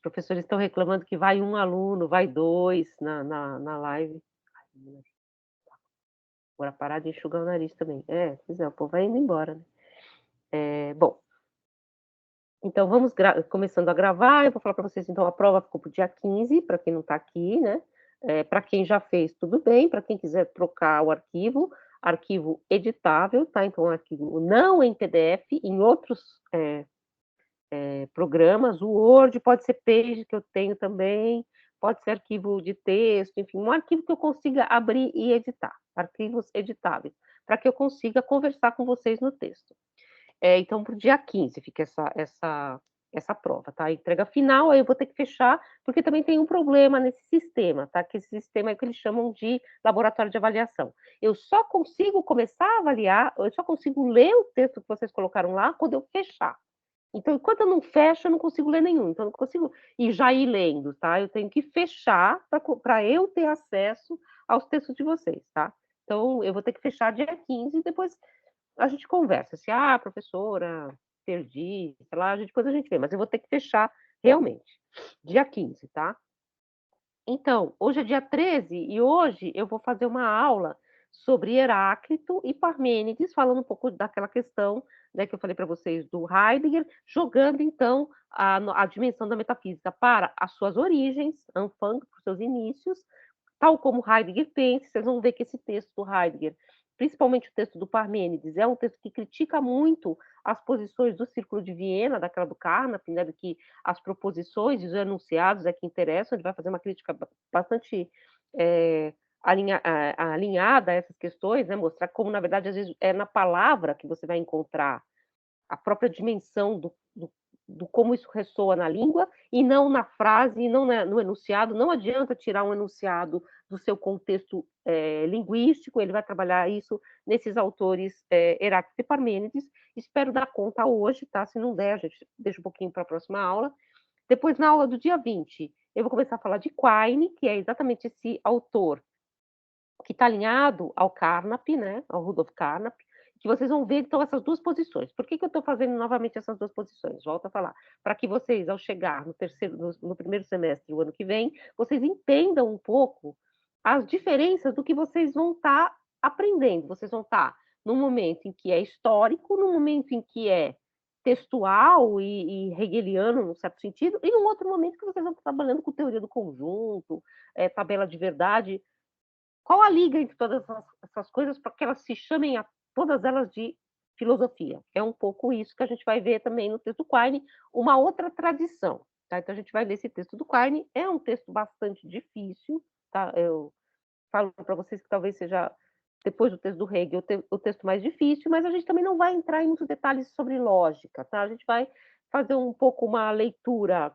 professores estão reclamando que vai um aluno, vai 2 na live. Bora parar de enxugar o nariz também. É, pois é, o povo vai indo embora, né. Bom, então vamos começando a gravar, eu vou falar para vocês, então a prova ficou para o dia 15, para quem não está aqui, né, para quem já fez, tudo bem, para quem quiser trocar o arquivo, arquivo editável, tá, então arquivo não em PDF, em outros, programas, o Word, pode ser Page, que eu tenho também, pode ser arquivo de texto, enfim, um arquivo que eu consiga abrir e editar, arquivos editáveis, para que eu consiga conversar com vocês no texto. Então para o dia 15 fica essa prova, tá, a entrega final, aí eu vou ter que fechar, porque também tem um problema nesse sistema, tá, que esse sistema é o que eles chamam de laboratório de avaliação. Eu só consigo começar a avaliar, eu só consigo ler o texto que vocês colocaram lá quando eu fechar. Então, enquanto eu não fecho, eu não consigo ler nenhum, então eu não consigo e já ir lendo, tá, eu tenho que fechar para eu ter acesso aos textos de vocês, tá. Então eu vou ter que fechar dia 15 e depois a gente conversa, se: "Ah, professora, perdi", sei lá, depois a gente vê, mas eu vou ter que fechar realmente, dia 15, tá. Então, hoje é dia 13 e hoje eu vou fazer uma aula sobre Heráclito e Parmênides, falando um pouco daquela questão, né, que eu falei para vocês do Heidegger, jogando então a dimensão da metafísica para as suas origens, Anfang, para os seus inícios, tal como Heidegger pensa, vocês vão ver que esse texto do Heidegger, principalmente o texto do Parmênides, é um texto que critica muito as posições do Círculo de Viena, daquela do Carnap, né, do que as proposições e os enunciados é que interessam, ele vai fazer uma crítica bastante alinhada a essas questões, né, mostrar como, na verdade, às vezes é na palavra que você vai encontrar a própria dimensão do como isso ressoa na língua e não na frase, e não no enunciado. Não adianta tirar um enunciado do seu contexto linguístico, ele vai trabalhar isso nesses autores Heráclito e Parmênides. Espero dar conta hoje, tá? Se não der, a gente deixa um pouquinho para a próxima aula. Depois, na aula do dia 20, eu vou começar a falar de Quine, que é exatamente esse autor que está alinhado ao Carnap, né, ao Rudolf Carnap, que vocês vão ver, então, essas duas posições. Por que eu estou fazendo novamente essas duas posições? Volto a falar. Para que vocês, ao chegar no primeiro semestre do ano que vem, vocês entendam um pouco as diferenças do que vocês vão estar aprendendo. Vocês vão estar num momento em que é histórico, num momento em que é textual e hegeliano, num certo sentido, e num outro momento que vocês vão estar trabalhando com teoria do conjunto, tabela de verdade. Qual a liga entre todas essas coisas para que elas se chamem todas elas de filosofia? É um pouco isso que a gente vai ver também no texto do Quine, uma outra tradição, tá? Então a gente vai ler esse texto do Quine, é um texto bastante difícil, tá? Eu falo para vocês que talvez seja, depois do texto do Hegel, o texto mais difícil, mas a gente também não vai entrar em muitos detalhes sobre lógica, tá? A gente vai fazer um pouco uma leitura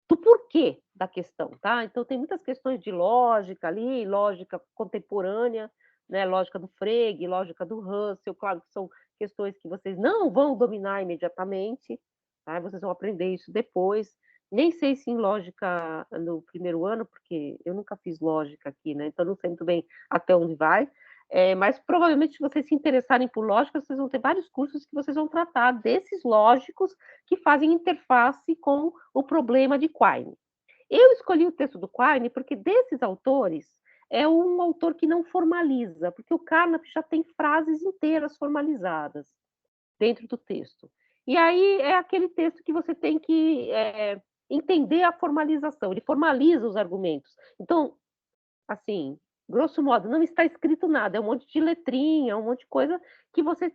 do porquê da questão, tá? Então tem muitas questões de lógica ali, lógica contemporânea, né, lógica do Frege, lógica do Russell, claro que são questões que vocês não vão dominar imediatamente, tá? Vocês vão aprender isso depois. Nem sei se em lógica no primeiro ano, porque eu nunca fiz lógica aqui, né? Então não sei muito bem até onde vai. Mas provavelmente, se vocês se interessarem por lógica, vocês vão ter vários cursos que vocês vão tratar desses lógicos que fazem interface com o problema de Quine. Eu escolhi o texto do Quine porque desses autores é um autor que não formaliza, porque o Carnap já tem frases inteiras formalizadas dentro do texto. E aí é aquele texto que você tem que entender a formalização, ele formaliza os argumentos. Então, assim, grosso modo, não está escrito nada, é um monte de letrinha, um monte de coisa que vocês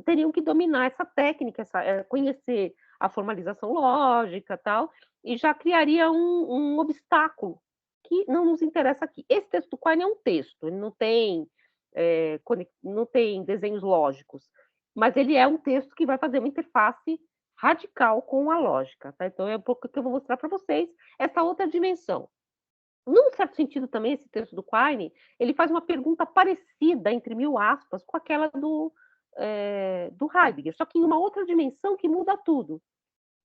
teriam que dominar essa técnica, conhecer a formalização lógica, tal, e já criaria um obstáculo que não nos interessa aqui. Esse texto do Quine é um texto, ele não tem desenhos lógicos, mas ele é um texto que vai fazer uma interface radical com a lógica, tá? Então é um pouco que eu vou mostrar para vocês essa outra dimensão. Num certo sentido também, esse texto do Quine, ele faz uma pergunta parecida, entre mil aspas, com aquela do Heidegger, só que em uma outra dimensão que muda tudo.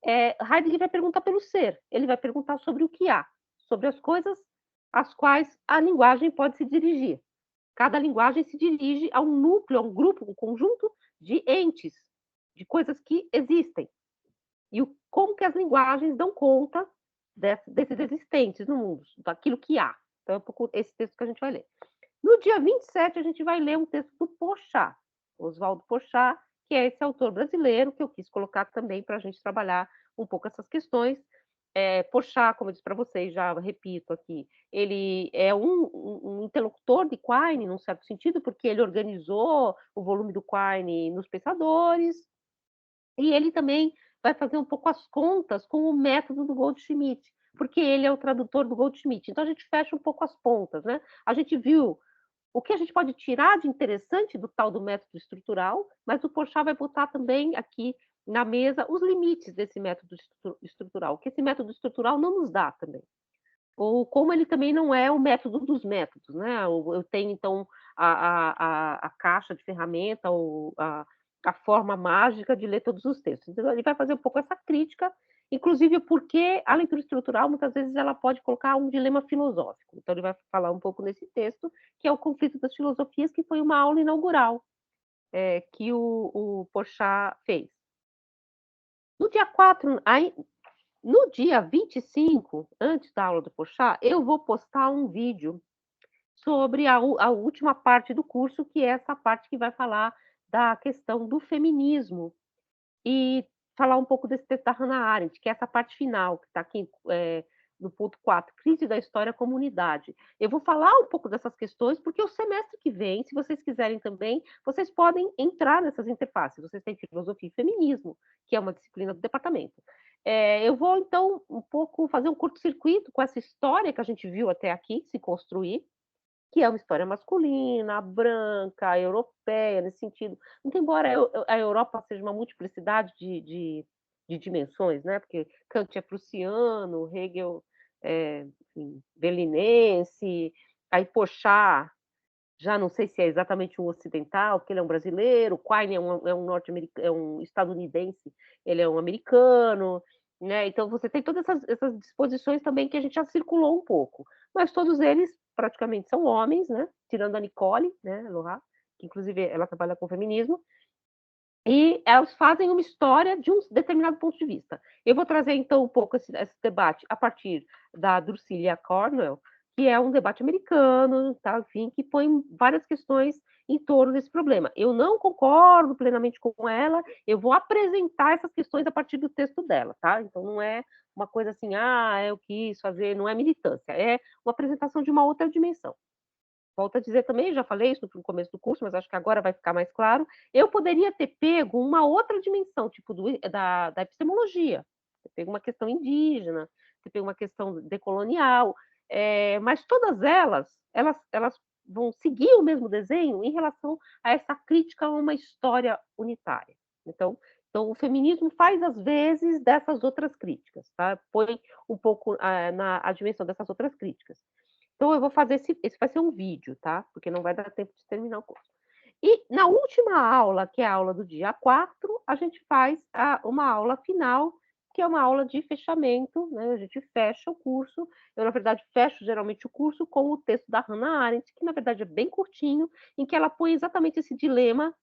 Heidegger vai perguntar pelo ser, ele vai perguntar sobre o que há, sobre as coisas às quais a linguagem pode se dirigir. Cada linguagem se dirige a um núcleo, a um grupo, um conjunto de entes, de coisas que existem. e como que as linguagens dão conta desses existentes no mundo, daquilo que há. Então, é um pouco esse texto que a gente vai ler. No dia 27, a gente vai ler um texto do Porchat, Oswaldo Porchat, que é esse autor brasileiro que eu quis colocar também para a gente trabalhar um pouco essas questões. Porchat, como eu disse para vocês, já repito aqui, ele é um interlocutor de Quine, num certo sentido, porque ele organizou o volume do Quine nos Pensadores, e ele também vai fazer um pouco as contas com o método do Goldschmidt, porque ele é o tradutor do Goldschmidt. Então, a gente fecha um pouco as pontas, né? A gente viu o que a gente pode tirar de interessante do tal do método estrutural, mas o Porchat vai botar também aqui na mesa os limites desse método estrutural, que esse método estrutural não nos dá também. Ou como ele também não é o método dos métodos, né? Eu tenho, então, a caixa de ferramenta, ou a forma mágica de ler todos os textos. Então, ele vai fazer um pouco essa crítica, inclusive porque a leitura estrutural, muitas vezes, ela pode colocar um dilema filosófico. Então, ele vai falar um pouco nesse texto, que é o Conflito das Filosofias, que foi uma aula inaugural que o Porchat fez. No dia 4, no dia 25, antes da aula do Porchat, eu vou postar um vídeo sobre a última parte do curso, que é essa parte que vai falar da questão do feminismo e falar um pouco desse texto da Hannah Arendt, que é essa parte final, que está aqui no ponto 4, crise da história comunidade. Eu vou falar um pouco dessas questões, porque o semestre que vem, se vocês quiserem também, vocês podem entrar nessas interfaces. Vocês têm filosofia e feminismo, que é uma disciplina do departamento. Eu vou, então, um pouco fazer um curto-circuito com essa história que a gente viu até aqui se construir, que é uma história masculina, branca, europeia, nesse sentido. Muito embora a Europa seja uma multiplicidade de dimensões, né? Porque Kant é prussiano, Hegel é, enfim, berlinense, aí Porchat, já não sei se é exatamente um ocidental, porque ele é um brasileiro, Quine é um norte-americano, é um estadunidense, ele é um americano, né? Então você tem todas essas disposições também que a gente já circulou um pouco, mas todos eles praticamente são homens, né? Tirando a Nicole, né, Lorat, que inclusive ela trabalha com feminismo, e elas fazem uma história de um determinado ponto de vista. Eu vou trazer, então, um pouco esse debate a partir da Drusilla Cornwell, que é um debate americano, tá? Enfim, que põe várias questões em torno desse problema. Eu não concordo plenamente com ela, eu vou apresentar essas questões a partir do texto dela, tá? Então, não é uma coisa assim, eu quis fazer, não é militância, é uma apresentação de uma outra dimensão. Volto a dizer também, já falei isso no começo do curso, mas acho que agora vai ficar mais claro. Eu poderia ter pego uma outra dimensão, tipo da epistemologia, ter pego uma questão indígena, ter pego uma questão decolonial, mas todas elas vão seguir o mesmo desenho em relação a essa crítica a uma história unitária. Então o feminismo faz, às vezes, dessas outras críticas, tá? Põe um pouco a dimensão dessas outras críticas. Então, eu vou fazer esse vai ser um vídeo, tá? Porque não vai dar tempo de terminar o curso. E na última aula, que é a aula do dia 4, a gente faz uma aula final, que é uma aula de fechamento, né? A gente fecha o curso. Eu, na verdade, fecho geralmente o curso com o texto da Hannah Arendt, que na verdade é bem curtinho, em que ela põe exatamente esse dilema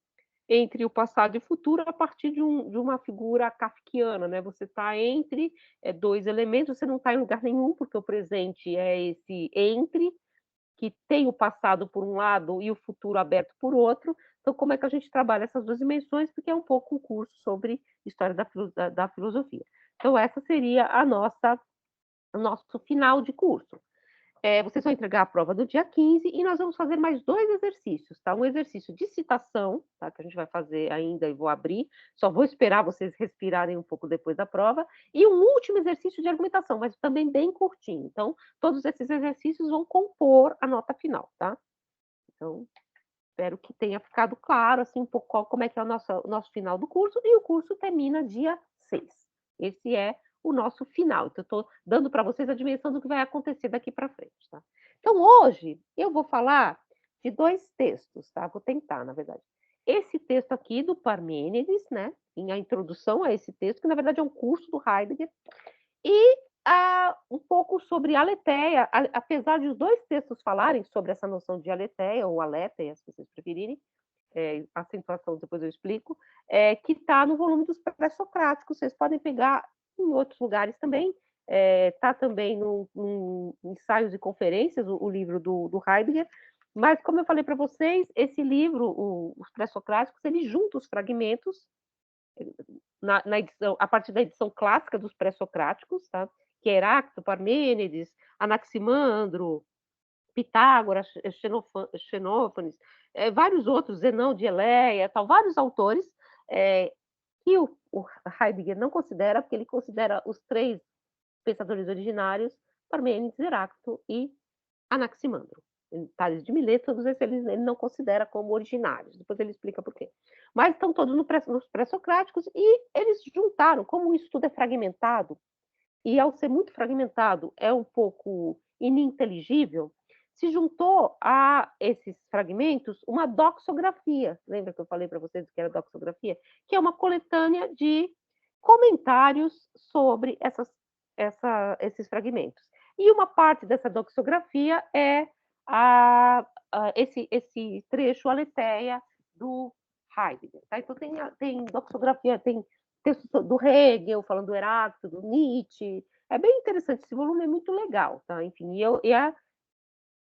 entre o passado e o futuro a partir de uma figura kafkiana, né? Você está entre dois elementos, você não está em lugar nenhum, porque o presente é esse entre, que tem o passado por um lado e o futuro aberto por outro. Então, como é que a gente trabalha essas duas dimensões? Porque é um pouco um curso sobre história da filosofia. Então, essa seria o nosso final de curso. Vocês vão entregar a prova do dia 15 e nós vamos fazer mais 2 exercícios, tá? Um exercício de citação, tá? Que a gente vai fazer ainda e vou abrir, só vou esperar vocês respirarem um pouco depois da prova, e um último exercício de argumentação, mas também bem curtinho. Então, todos esses exercícios vão compor a nota final, tá? Então, espero que tenha ficado claro, assim, um pouco como é que é o nosso final do curso, e o curso termina dia 6. Esse é o nosso final. Então, eu estou dando para vocês a dimensão do que vai acontecer daqui para frente, tá? Então, hoje, eu vou falar de 2 textos, tá? Vou tentar, na verdade. Esse texto aqui do Parmênides, né? Em a introdução a esse texto, que na verdade é um curso do Heidegger, e um pouco sobre aletheia, apesar de os 2 textos falarem sobre essa noção de aletheia, ou aletheia, se vocês preferirem, acentuação, depois eu explico, que está no volume dos pré-socráticos, vocês podem pegar em outros lugares também, está também no Ensaios e Conferências, o livro do Heidegger, mas, como eu falei para vocês, esse livro, os pré-socráticos, ele junta os fragmentos na edição, a partir da edição clássica dos pré-socráticos, tá? Que é Heráclito, Parmênides, Anaximandro, Pitágoras, Xenófanes, vários outros, Zenão de Eleia, tal, vários autores que o Heidegger não considera, porque ele considera os 3 pensadores originários, Parmênides, Heráclito e Anaximandro. Tales de Mileto, todos esses ele não considera como originários, depois ele explica por quê. Mas estão todos nos pré-socráticos e eles juntaram, como o estudo é fragmentado, e ao ser muito fragmentado é um pouco ininteligível, se juntou a esses fragmentos uma doxografia. Lembra que eu falei para vocês que era doxografia? Que é uma coletânea de comentários sobre esses fragmentos. E uma parte dessa doxografia é esse trecho Aletheia do Heidegger. Tá? Então tem doxografia, tem texto do Hegel, falando do Heráclito, do Nietzsche. É bem interessante, esse volume é muito legal, tá? Enfim,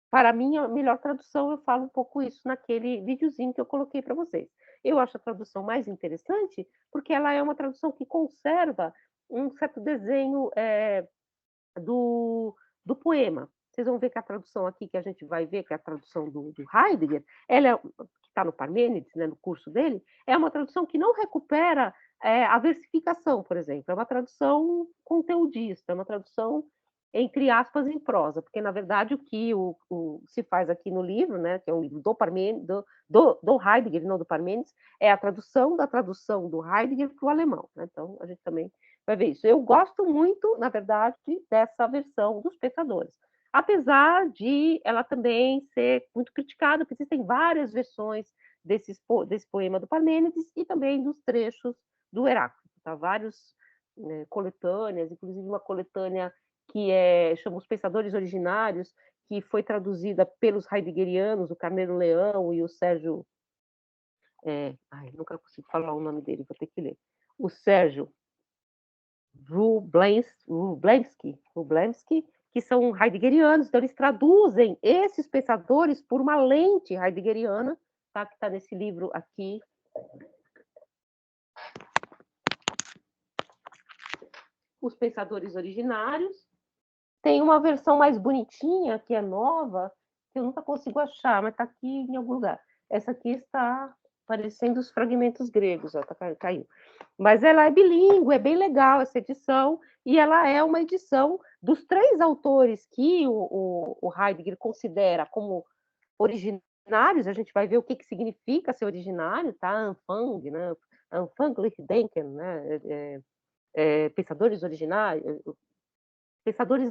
para mim, a melhor tradução, eu falo um pouco isso naquele videozinho que eu coloquei para vocês. Eu acho a tradução mais interessante porque ela é uma tradução que conserva um certo desenho do poema. Vocês vão ver que a tradução aqui, que a gente vai ver, que é a tradução do Heidegger, ela que está no Parmênides, né, no curso dele, é uma tradução que não recupera a versificação, por exemplo. É uma tradução conteudista, é uma tradução entre aspas em prosa, porque na verdade o que se faz aqui no livro, né, que é um livro do Parmênides, do Heidegger, não do Parmênides, é a tradução da tradução do Heidegger para o alemão. Né? Então a gente também vai ver isso. Eu gosto muito, na verdade, dessa versão dos pensadores, apesar de ela também ser muito criticada, porque existem várias versões desse poema do Parmênides e também dos trechos do Heráclito, tá? Vários coletâneas, inclusive uma coletânea que chama Os Pensadores Originários, que foi traduzida pelos heideggerianos, o Carneiro Leão e o Sérgio... nunca consigo falar o nome dele, vou ter que ler. O Sérgio Wroblewski, que são heideggerianos, então eles traduzem esses pensadores por uma lente heideggeriana, tá? Que está nesse livro aqui. Os Pensadores Originários. Tem uma versão mais bonitinha, que é nova, que eu nunca consigo achar, mas está aqui em algum lugar. Essa aqui está parecendo os fragmentos gregos, ó, caiu. Mas ela é bilíngue, é bem legal essa edição, e ela é uma edição dos 3 autores que o Heidegger considera como originários. A gente vai ver o que significa ser originário, tá? Anfang, né? Anfanglich Denken, né? Pensadores originários, pensadores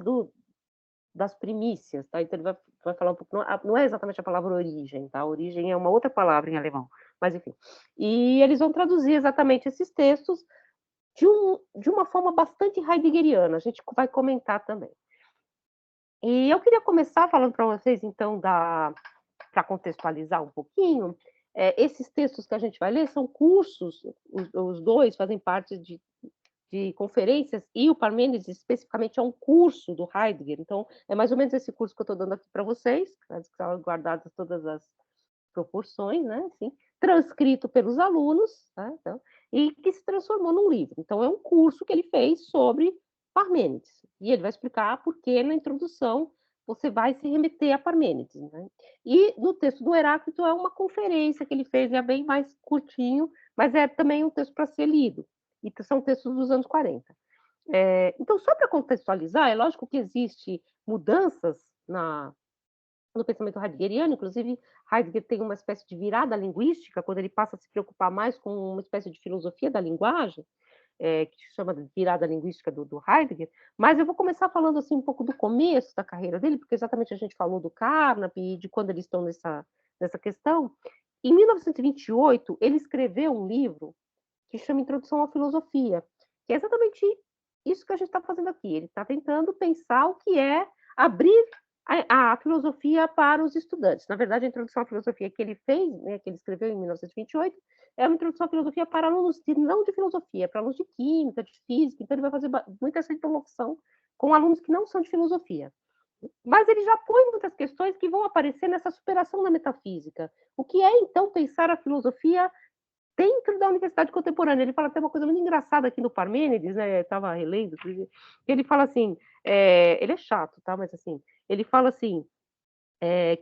das primícias, tá? Então ele vai falar um pouco, não é exatamente a palavra origem, tá? Origem é uma outra palavra em alemão, mas enfim. E eles vão traduzir exatamente esses textos de uma forma bastante heideggeriana, a gente vai comentar também. E eu queria começar falando para vocês, então, para contextualizar um pouquinho, esses textos que a gente vai ler são cursos, os 2 fazem parte de conferências, e o Parmênides especificamente é um curso do Heidegger, então é mais ou menos esse curso que eu estou dando aqui para vocês, estão guardadas todas as proporções, né, assim, transcrito pelos alunos, tá? Então, e que se transformou num livro. Então é um curso que ele fez sobre Parmênides, e ele vai explicar por que na introdução você vai se remeter a Parmênides. Né? E no texto do Heráclito é uma conferência que ele fez, é bem mais curtinho, mas é também um texto para ser lido. E são textos dos anos 40. Então, só para contextualizar, é lógico que existe mudanças no pensamento heideggeriano, inclusive Heidegger tem uma espécie de virada linguística, quando ele passa a se preocupar mais com uma espécie de filosofia da linguagem, que se chama de virada linguística do Heidegger, mas eu vou começar falando assim um pouco do começo da carreira dele, porque exatamente a gente falou do Carnap e de quando eles estão nessa questão. Em 1928, ele escreveu um livro que chama Introdução à Filosofia, que é exatamente isso que a gente está fazendo aqui. Ele está tentando pensar o que é abrir a filosofia para os estudantes. Na verdade, a introdução à filosofia que ele fez, né, que ele escreveu em 1928, é uma introdução à filosofia para alunos não de filosofia, para alunos de química, de física, então ele vai fazer muita essa interlocução com alunos que não são de filosofia. Mas ele já põe muitas questões que vão aparecer nessa superação da metafísica. O que é, então, pensar a filosofia dentro da universidade contemporânea? Ele fala até uma coisa muito engraçada aqui no Parmênides, né? Estava relendo, ele fala assim, ele é chato, tá? Mas assim, ele fala assim,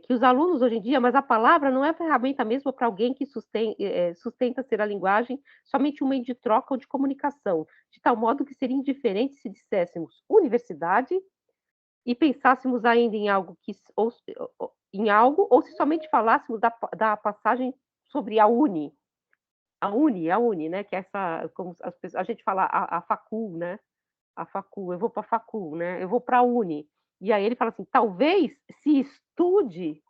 que os alunos hoje em dia, mas a palavra não é a ferramenta mesmo para alguém que sustenta ser a linguagem somente um meio de troca ou de comunicação, de tal modo que seria indiferente se disséssemos universidade e pensássemos ainda em algo ou se somente falássemos da passagem sobre a uni, né? Que é essa, como a gente fala, a facul, né? A facul, eu vou para a facul, né? Eu vou para a uni. E aí ele fala assim, talvez se estude,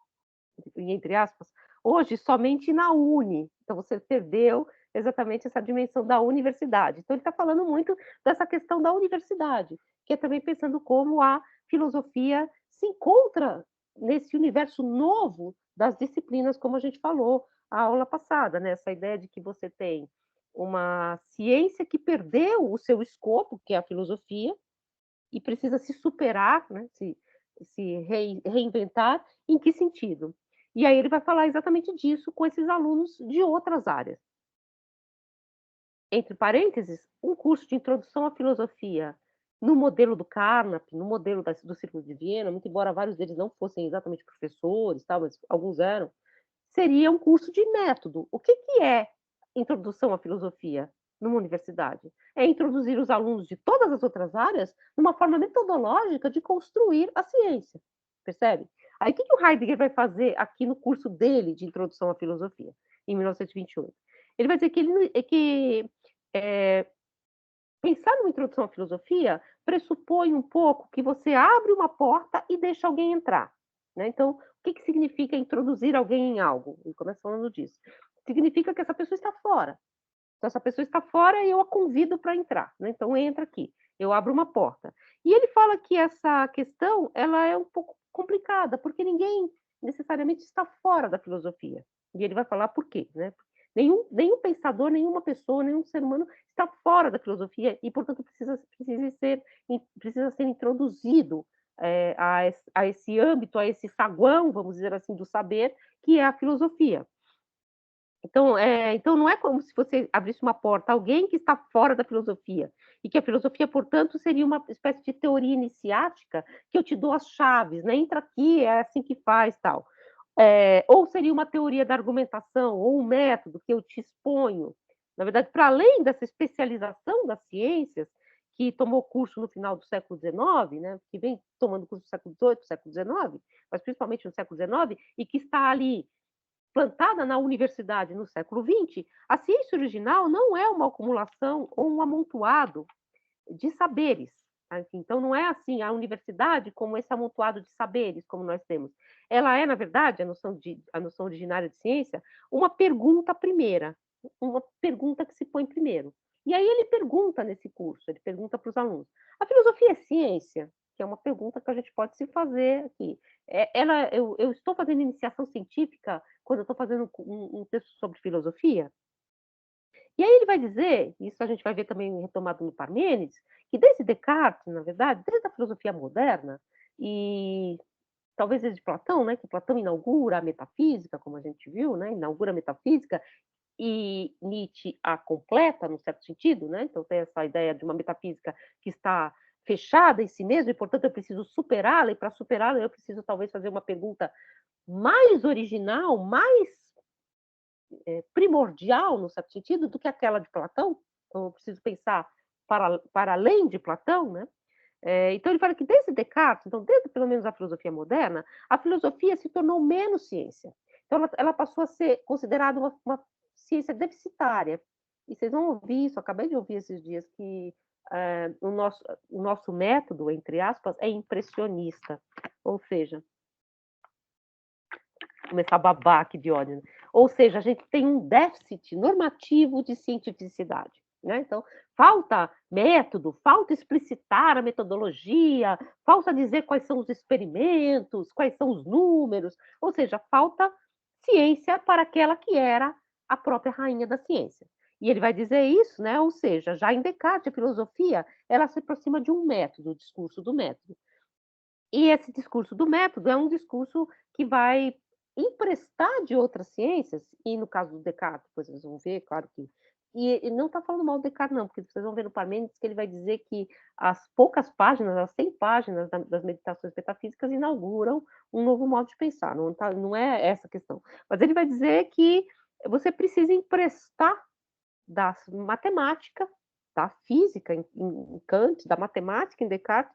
entre aspas, hoje somente na uni. Então você perdeu exatamente essa dimensão da universidade. Então ele está falando muito dessa questão da universidade, que é também pensando como a filosofia se encontra nesse universo novo das disciplinas, como a gente falou a aula passada, né? Essa ideia de que você tem uma ciência que perdeu o seu escopo, que é a filosofia, e precisa se superar, né? se reinventar. Em que sentido? E aí ele vai falar exatamente disso com esses alunos de outras áreas. Entre parênteses, um curso de introdução à filosofia no modelo do Carnap, no modelo do Círculo de Viena, muito embora vários deles não fossem exatamente professores, tal, mas alguns eram, seria um curso de método. O que é introdução à filosofia numa universidade? É introduzir os alunos de todas as outras áreas numa forma metodológica de construir a ciência, percebe? Aí o que o Heidegger vai fazer aqui no curso dele de introdução à filosofia, em 1928? Ele vai dizer que pensar numa introdução à filosofia pressupõe um pouco que você abre uma porta e deixa alguém entrar. Né? Então, o que significa introduzir alguém em algo? Ele começa falando disso. Significa que essa pessoa está fora. Então, essa pessoa está fora e eu a convido para entrar. Né? Então, entra aqui. Eu abro uma porta. E ele fala que essa questão ela é um pouco complicada, porque ninguém necessariamente está fora da filosofia. E ele vai falar por quê. Né? Nenhum pensador, nenhuma pessoa, nenhum ser humano está fora da filosofia e, portanto, precisa ser introduzido a esse âmbito, a esse saguão, vamos dizer assim, do saber, que é a filosofia. Então não é como se você abrisse uma porta a alguém que está fora da filosofia, e que a filosofia, portanto, seria uma espécie de teoria iniciática, que eu te dou as chaves, né? Entra aqui, é assim que faz, tal. Ou seria uma teoria da argumentação, ou um método que eu te exponho. Na verdade, para além dessa especialização das ciências, que tomou curso no final do século XIX, né, que vem tomando curso no século XVIII, século XIX, mas principalmente no século XIX, e que está ali plantada na universidade no século XX, a ciência original não é uma acumulação ou um amontoado de saberes. Tá? Então, não é assim a universidade como esse amontoado de saberes, como nós temos. Ela é, na verdade, a noção originária de ciência, uma pergunta primeira, uma pergunta que se põe primeiro. E aí ele pergunta nesse curso, ele pergunta para os alunos: a filosofia é ciência? Que é uma pergunta que a gente pode se fazer aqui. Eu estou fazendo iniciação científica quando eu estou fazendo um texto sobre filosofia? E aí ele vai dizer, isso a gente vai ver também retomado no Parmênides, que desde Descartes, na verdade, desde a filosofia moderna, e talvez desde Platão, né, que Platão inaugura a metafísica, como a gente viu, né, inaugura a metafísica, e Nietzsche a completa, num certo sentido, né? Então tem essa ideia de uma metafísica que está fechada em si mesma, e portanto eu preciso superá-la, e para superá-la eu preciso talvez fazer uma pergunta mais original, mais primordial, no certo sentido, do que aquela de Platão. Então eu preciso pensar para além de Platão, né? Então ele fala que desde Descartes, então desde pelo menos a filosofia moderna, a filosofia se tornou menos ciência. Então ela passou a ser considerada uma ciência deficitária. E vocês vão ouvir isso, acabei de ouvir esses dias que o nosso método, entre aspas, é impressionista. Ou seja, começar a babar aqui de ódio. Né? Ou seja, a gente tem um déficit normativo de cientificidade. né? Então, falta método, falta explicitar a metodologia, falta dizer quais são os experimentos, quais são os números, ou seja, falta ciência para aquela que era a própria rainha da ciência. E ele vai dizer isso, né? Ou seja, já em Descartes, a filosofia, ela se aproxima de um método, o discurso do método. E esse discurso do método é um discurso que vai emprestar de outras ciências, e no caso do Descartes, depois vocês vão ver, claro que. E não está falando mal do Descartes, não, porque vocês vão ver no Parmênides que ele vai dizer que as poucas páginas, as 100 páginas das meditações metafísicas inauguram um novo modo de pensar, não é essa a questão. Mas ele vai dizer que você precisa emprestar da matemática, da física em Kant, da matemática em Descartes,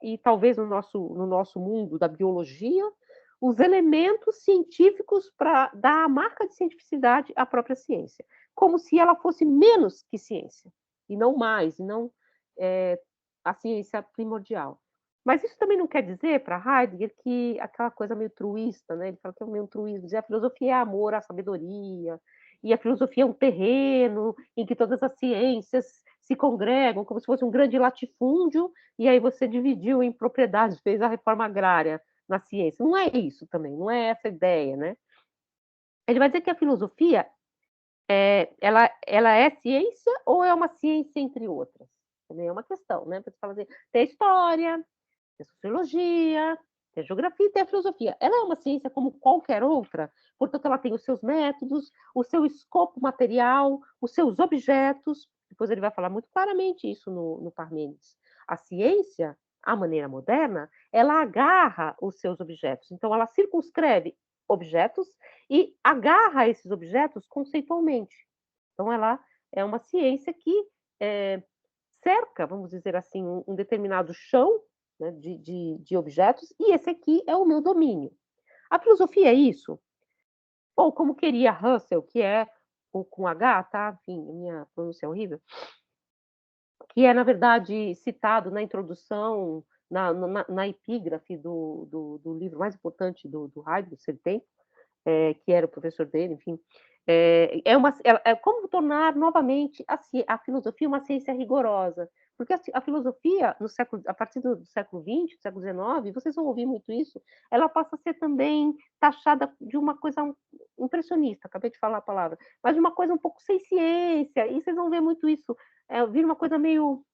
e talvez no nosso mundo da biologia, os elementos científicos para dar a marca de cientificidade à própria ciência, como se ela fosse menos que ciência, e não mais, e não a ciência primordial. Mas isso também não quer dizer, para Heidegger, que aquela coisa meio truísta, né? Ele fala que é meio truísmo, dizer a filosofia é amor à sabedoria, e a filosofia é um terreno em que todas as ciências se congregam, como se fosse um grande latifúndio, e aí você dividiu em propriedades, fez a reforma agrária na ciência. Não é isso também, não é essa a ideia, né? Ele vai dizer que a filosofia ela é ciência ou é uma ciência entre outras? Também é uma questão, né? Você fala assim, tem a história, tem a sociologia, tem a geografia e tem a filosofia. Ela é uma ciência como qualquer outra, portanto, ela tem os seus métodos, o seu escopo material, os seus objetos. Depois ele vai falar muito claramente isso no Parmênides. A ciência, a maneira moderna, ela agarra os seus objetos. Então, ela circunscreve objetos e agarra esses objetos conceitualmente. Então, ela é uma ciência que cerca, vamos dizer assim, um determinado chão, né, de objetos, e esse aqui é o meu domínio. A filosofia é isso? Ou como queria Russell, que é o com H, tá? Enfim, minha pronúncia é horrível, que é, na verdade, citado na introdução, na epígrafe do livro mais importante do Heidegger, Ser Tempo, que era o professor dele, enfim. Como tornar novamente a filosofia uma ciência rigorosa. Porque a filosofia, a partir do século XX, do século XIX, vocês vão ouvir muito isso, ela passa a ser também taxada de uma coisa impressionista, acabei de falar a palavra, mas de uma coisa um pouco sem ciência, e vocês vão ver muito isso, vir uma coisa meio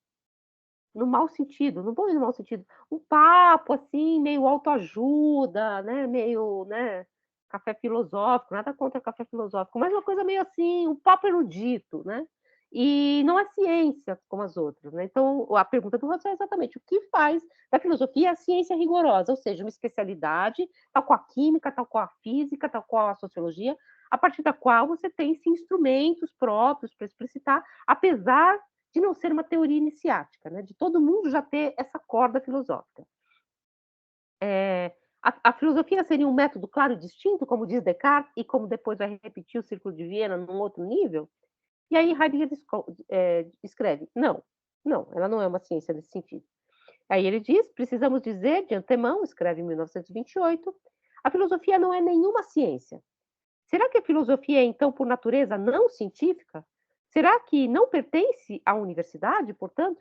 no mau sentido, não vou ir no mau sentido, um papo assim, meio autoajuda, né? Meio, né? Café filosófico, nada contra café filosófico, mas uma coisa meio assim, um papo erudito, né? E não é ciência como as outras, né? Então, a pergunta do Russell é exatamente o que faz da filosofia a ciência rigorosa, ou seja, uma especialidade, tal qual a química, tal qual a física, tal qual a sociologia, a partir da qual você tem instrumentos próprios para explicitar, apesar de não ser uma teoria iniciática, né? De todo mundo já ter essa corda filosófica. A filosofia seria um método claro e distinto, como diz Descartes, e como depois vai repetir o Círculo de Viena num outro nível? E aí Heidegger escreve, não, ela não é uma ciência nesse sentido. Aí ele diz, precisamos dizer de antemão, escreve em 1928, a filosofia não é nenhuma ciência. Será que a filosofia é, então, por natureza, não científica? Será que não pertence à universidade, portanto?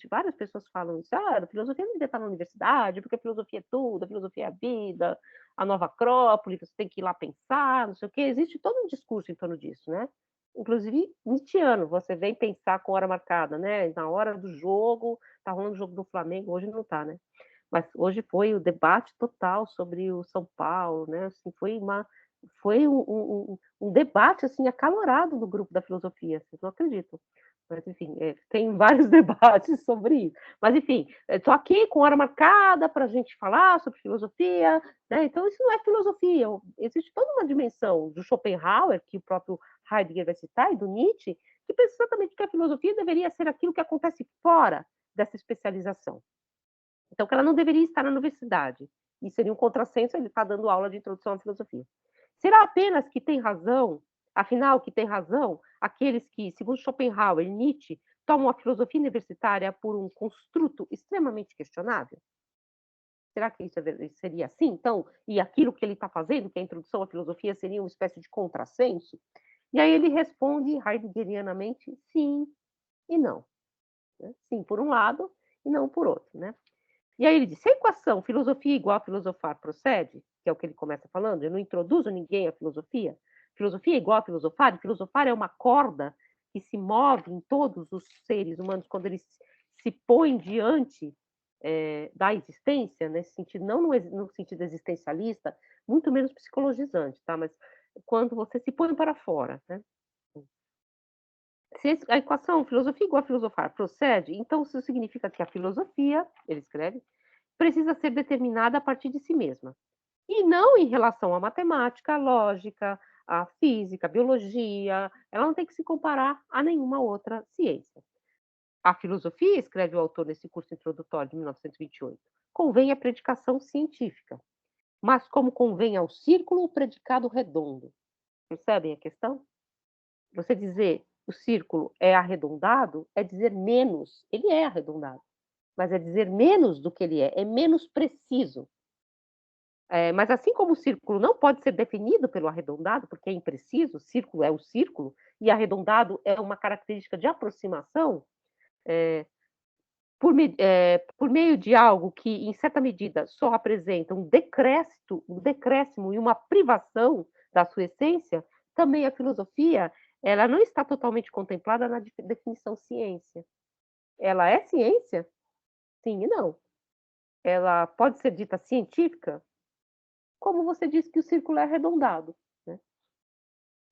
Várias pessoas falam isso, a filosofia não devia estar na universidade, porque a filosofia é tudo, a filosofia é a vida, a nova Acrópole, você tem que ir lá pensar, não sei o quê. Existe todo um discurso em torno disso, né? Inclusive, Nietzscheano, você vem pensar com hora marcada, né? Na hora do jogo, tá rolando o jogo do Flamengo, hoje não tá, né? Mas hoje foi o debate total sobre o São Paulo, né? Assim, foi um debate assim acalorado no grupo da filosofia, vocês não acreditam. Mas, enfim, tem vários debates sobre isso. Mas, enfim, estou aqui com hora marcada para a gente falar sobre filosofia, né? Então, isso não é filosofia. Existe toda uma dimensão do Schopenhauer, que o próprio Heidegger vai citar, e do Nietzsche, que pensa exatamente que a filosofia deveria ser aquilo que acontece fora dessa especialização. Então, que ela não deveria estar na universidade. E seria um contrassenso ele estar dando aula de introdução à filosofia. Será apenas que tem razão, afinal, que tem razão, aqueles que, segundo Schopenhauer e Nietzsche, tomam a filosofia universitária por um construto extremamente questionável? Será que isso seria assim? Então, e aquilo que ele está fazendo, que é a introdução à filosofia, seria uma espécie de contrassenso? E aí ele responde heideggerianamente, sim, e não, né? Sim por um lado e não por outro, né? E aí ele diz: "Se a equação filosofia igual a filosofar procede", que é o que ele começa falando, eu não introduzo ninguém à filosofia, filosofia é igual a filosofar, e filosofar é uma corda que se move em todos os seres humanos quando eles se põem diante, da existência, nesse sentido, não no sentido existencialista, muito menos psicologizante, tá, mas quando você se põe para fora, né. Se a equação filosofia igual a filosofar procede, então isso significa que a filosofia, ele escreve, precisa ser determinada a partir de si mesma. E não em relação à matemática, à lógica, à física, à biologia, ela não tem que se comparar a nenhuma outra ciência. A filosofia, escreve o autor nesse curso introdutório de 1928, convém a predicação científica, mas como convém ao círculo o predicado redondo. Percebem a questão? Você dizer o círculo é arredondado é dizer menos, ele é arredondado, mas é dizer menos do que ele é menos preciso. Mas assim como o círculo não pode ser definido pelo arredondado, porque é impreciso, o círculo é o círculo, e arredondado é uma característica de aproximação, eh, por meio de algo que, em certa medida, só apresenta um decréscimo e uma privação da sua essência, também a filosofia, ela não está totalmente contemplada na definição ciência. Ela é ciência? Sim e não. Ela pode ser dita científica? Como você disse que o círculo é arredondado, né.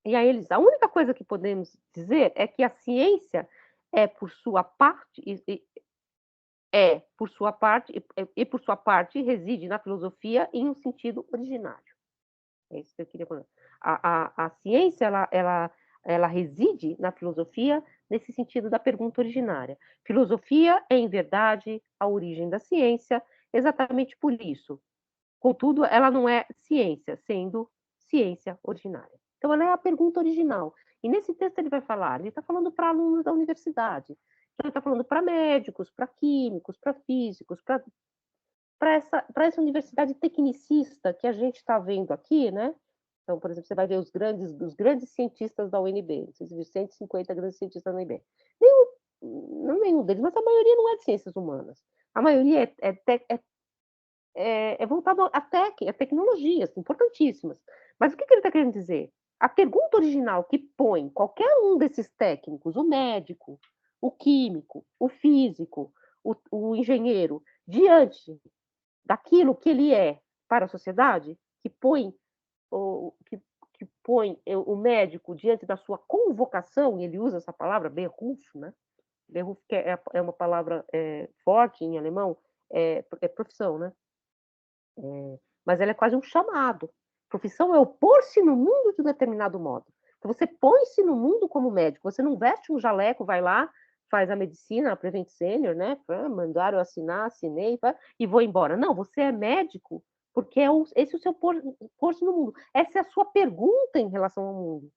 E aí eles a única coisa que podemos dizer é que a ciência é por sua parte por sua parte reside na filosofia em um sentido originário. É isso que eu queria falar. A ciência ela reside na filosofia nesse sentido da pergunta originária. Filosofia é, em verdade, a origem da ciência, exatamente por isso. Contudo, ela não é ciência, sendo ciência originária. Então, ela é a pergunta original. E nesse texto ele vai falar, ele está falando para alunos da universidade, então ele está falando para médicos, para químicos, para físicos, para essa universidade tecnicista que a gente está vendo aqui, né? Então, por exemplo, você vai ver os grandes cientistas da UNB, você viu 150 grandes cientistas da UNB. Nenhum, não nenhum deles, mas a maioria não é de ciências humanas. A maioria é voltado a tecnologias importantíssimas. Mas o que ele está querendo dizer? A pergunta original que põe qualquer um desses técnicos, o médico, o químico, o físico, o engenheiro, diante daquilo que ele é para a sociedade, que põe o, que, que põe o médico diante da sua convocação, e ele usa essa palavra, Beruf, né? Beruf que é uma palavra forte em alemão, é profissão, né? Mas ela é quase um chamado. Profissão é o pôr-se no mundo de um determinado modo. Então, você põe-se no mundo como médico, você não veste um jaleco, vai lá, faz a medicina, a Prevent Senior, né? Mandaram eu assinar, assinei e vou embora. Não, você é médico porque esse é o seu pôr-se no mundo. Essa é a sua pergunta em relação ao mundo.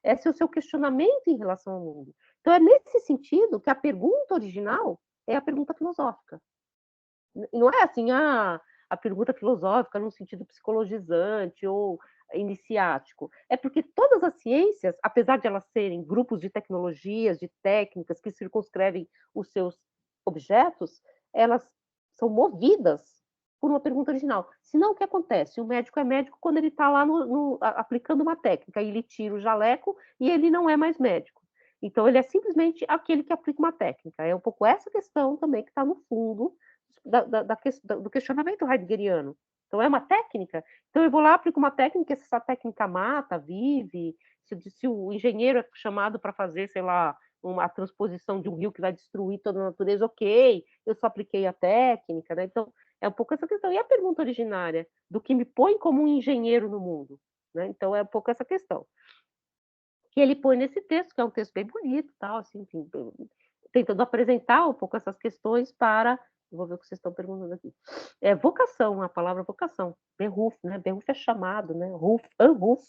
Esse é o seu questionamento em relação ao mundo. Então, é nesse sentido que a pergunta original é a pergunta filosófica. Não é assim, a pergunta filosófica no sentido psicologizante ou iniciático. É porque todas as ciências, apesar de elas serem grupos de tecnologias, de técnicas que circunscrevem os seus objetos, elas são movidas por uma pergunta original. Senão, o que acontece? O médico é médico quando ele está lá aplicando uma técnica, e ele tira o jaleco e ele não é mais médico. Então, ele é simplesmente aquele que aplica uma técnica. É um pouco essa questão também que está no fundo do questionamento heideggeriano. Então, é uma técnica. Então, eu vou lá, aplico uma técnica, se essa técnica mata, vive, se o engenheiro é chamado para fazer, sei lá, uma transposição de um rio que vai destruir toda a natureza, ok, eu só apliquei a técnica, né? Então, é um pouco essa questão. E a pergunta originária do que me põe como um engenheiro no mundo? Né? Então, é um pouco essa questão. Que ele põe nesse texto, que é um texto bem bonito, tal, assim, enfim, tentando apresentar um pouco essas questões para. Vou ver o que vocês estão perguntando aqui. É vocação, a palavra vocação. Beruf, né? Beruf é chamado, né? Ruf, Anruf.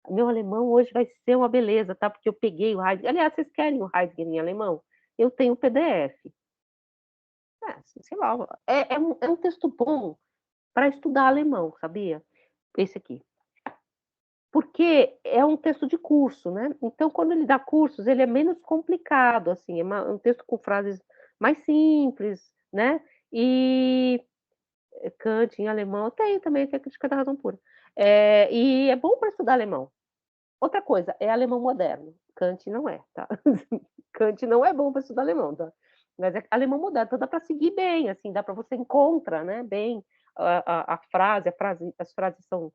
Meu alemão hoje vai ser uma beleza, tá? Porque eu peguei o Heidegger. Aliás, vocês querem o Heidegger em alemão? Eu tenho o PDF. Sei lá, é um texto bom para estudar alemão, sabia? Esse aqui. porque é um texto de curso, né, então quando ele dá cursos, ele é menos complicado, assim, um texto com frases mais simples, né, e Kant em alemão, tem também, que é a Crítica da Razão Pura. E é bom para estudar alemão. Outra coisa, é alemão moderno, Kant não é, tá. Kant não é bom para estudar alemão, tá. Mas é alemão moderno, então dá para seguir bem, assim, dá para você encontra, né, bem a frase as frases são,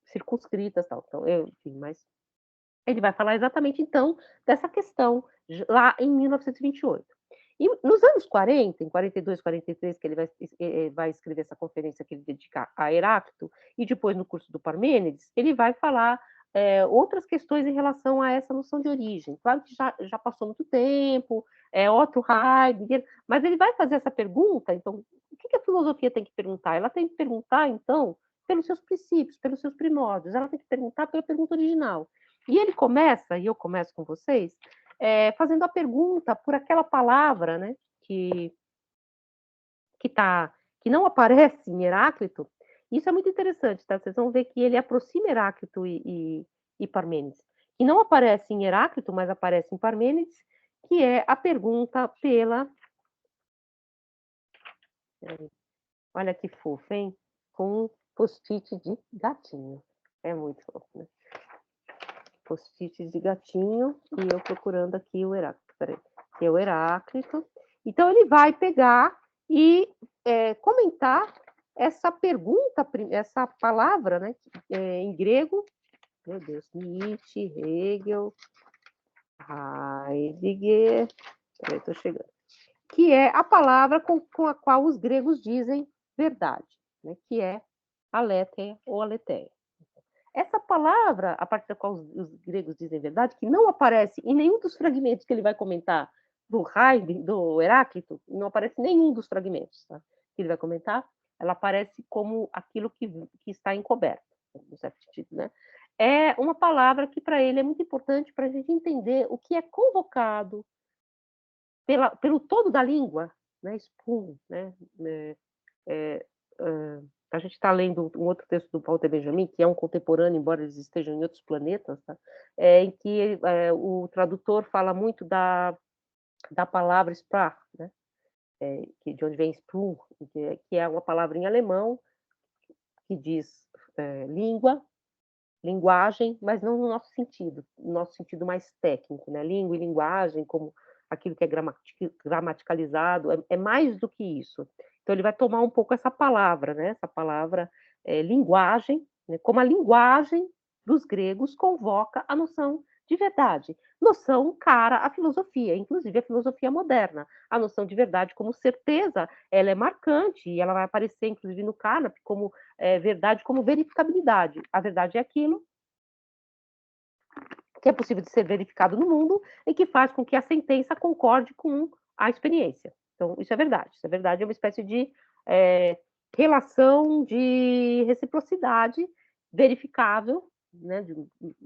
circunscritas, tal, então enfim, mas ele vai falar exatamente então dessa questão, lá em 1928. E nos anos 40, em 42, 43, que ele vai escrever essa conferência que ele dedica a Heráclito, e depois no curso do Parmênides, ele vai falar outras questões em relação a essa noção de origem. Claro que já passou muito tempo, Otto Heidegger, mas ele vai fazer essa pergunta, então, o que a filosofia tem que perguntar? Ela tem que perguntar, então, pelos seus princípios, pelos seus primórdios, ela tem que perguntar pela pergunta original. E ele começa, e eu começo com vocês, fazendo a pergunta por aquela palavra, né, que, tá, que não aparece em Heráclito. Isso é muito interessante, tá? Vocês vão ver que ele aproxima Heráclito e Parmênides, que não aparece em Heráclito, mas aparece em Parmênides, que é a pergunta pela. Olha que fofo, hein? Com post-it de gatinho. É muito fofo, né? Post-it de gatinho, e eu procurando aqui o Heráclito. Peraí. Que é o Heráclito. Então, ele vai pegar e comentar essa pergunta, essa palavra, né, em grego, meu Deus, Nietzsche, Hegel, Heidegger, peraí, estou chegando, que é a palavra com a qual os gregos dizem verdade, né, que é aletheia ou aletheia. Essa palavra, a partir da qual os gregos dizem verdade, que não aparece em nenhum dos fragmentos que ele vai comentar do Heráclito, não aparece nenhum dos fragmentos, tá, que ele vai comentar, ela aparece como aquilo que está encoberto, no certo sentido, né? É uma palavra que para ele é muito importante para a gente entender o que é convocado pelo todo da língua, né? Spum, né? É, a gente está lendo um outro texto do Walter Benjamin, que é um contemporâneo, embora eles estejam em outros planetas, tá? Em que o tradutor fala muito da palavra Sprach, né? De onde vem Sprung, que é uma palavra em alemão que diz língua, linguagem, mas não no nosso sentido mais técnico, né? Língua e linguagem, como aquilo que é gramaticalizado, é mais do que isso. Então, ele vai tomar um pouco essa palavra, né? Essa palavra linguagem, né? Como a linguagem dos gregos convoca a noção de verdade, noção cara à filosofia, inclusive a filosofia moderna. A noção de verdade como certeza, ela é marcante e ela vai aparecer, inclusive, no Carnap como verdade, como verificabilidade. A verdade é aquilo que é possível de ser verificado no mundo e que faz com que a sentença concorde com a experiência. Então, isso é verdade. Isso é verdade, é uma espécie de relação de reciprocidade verificável, né?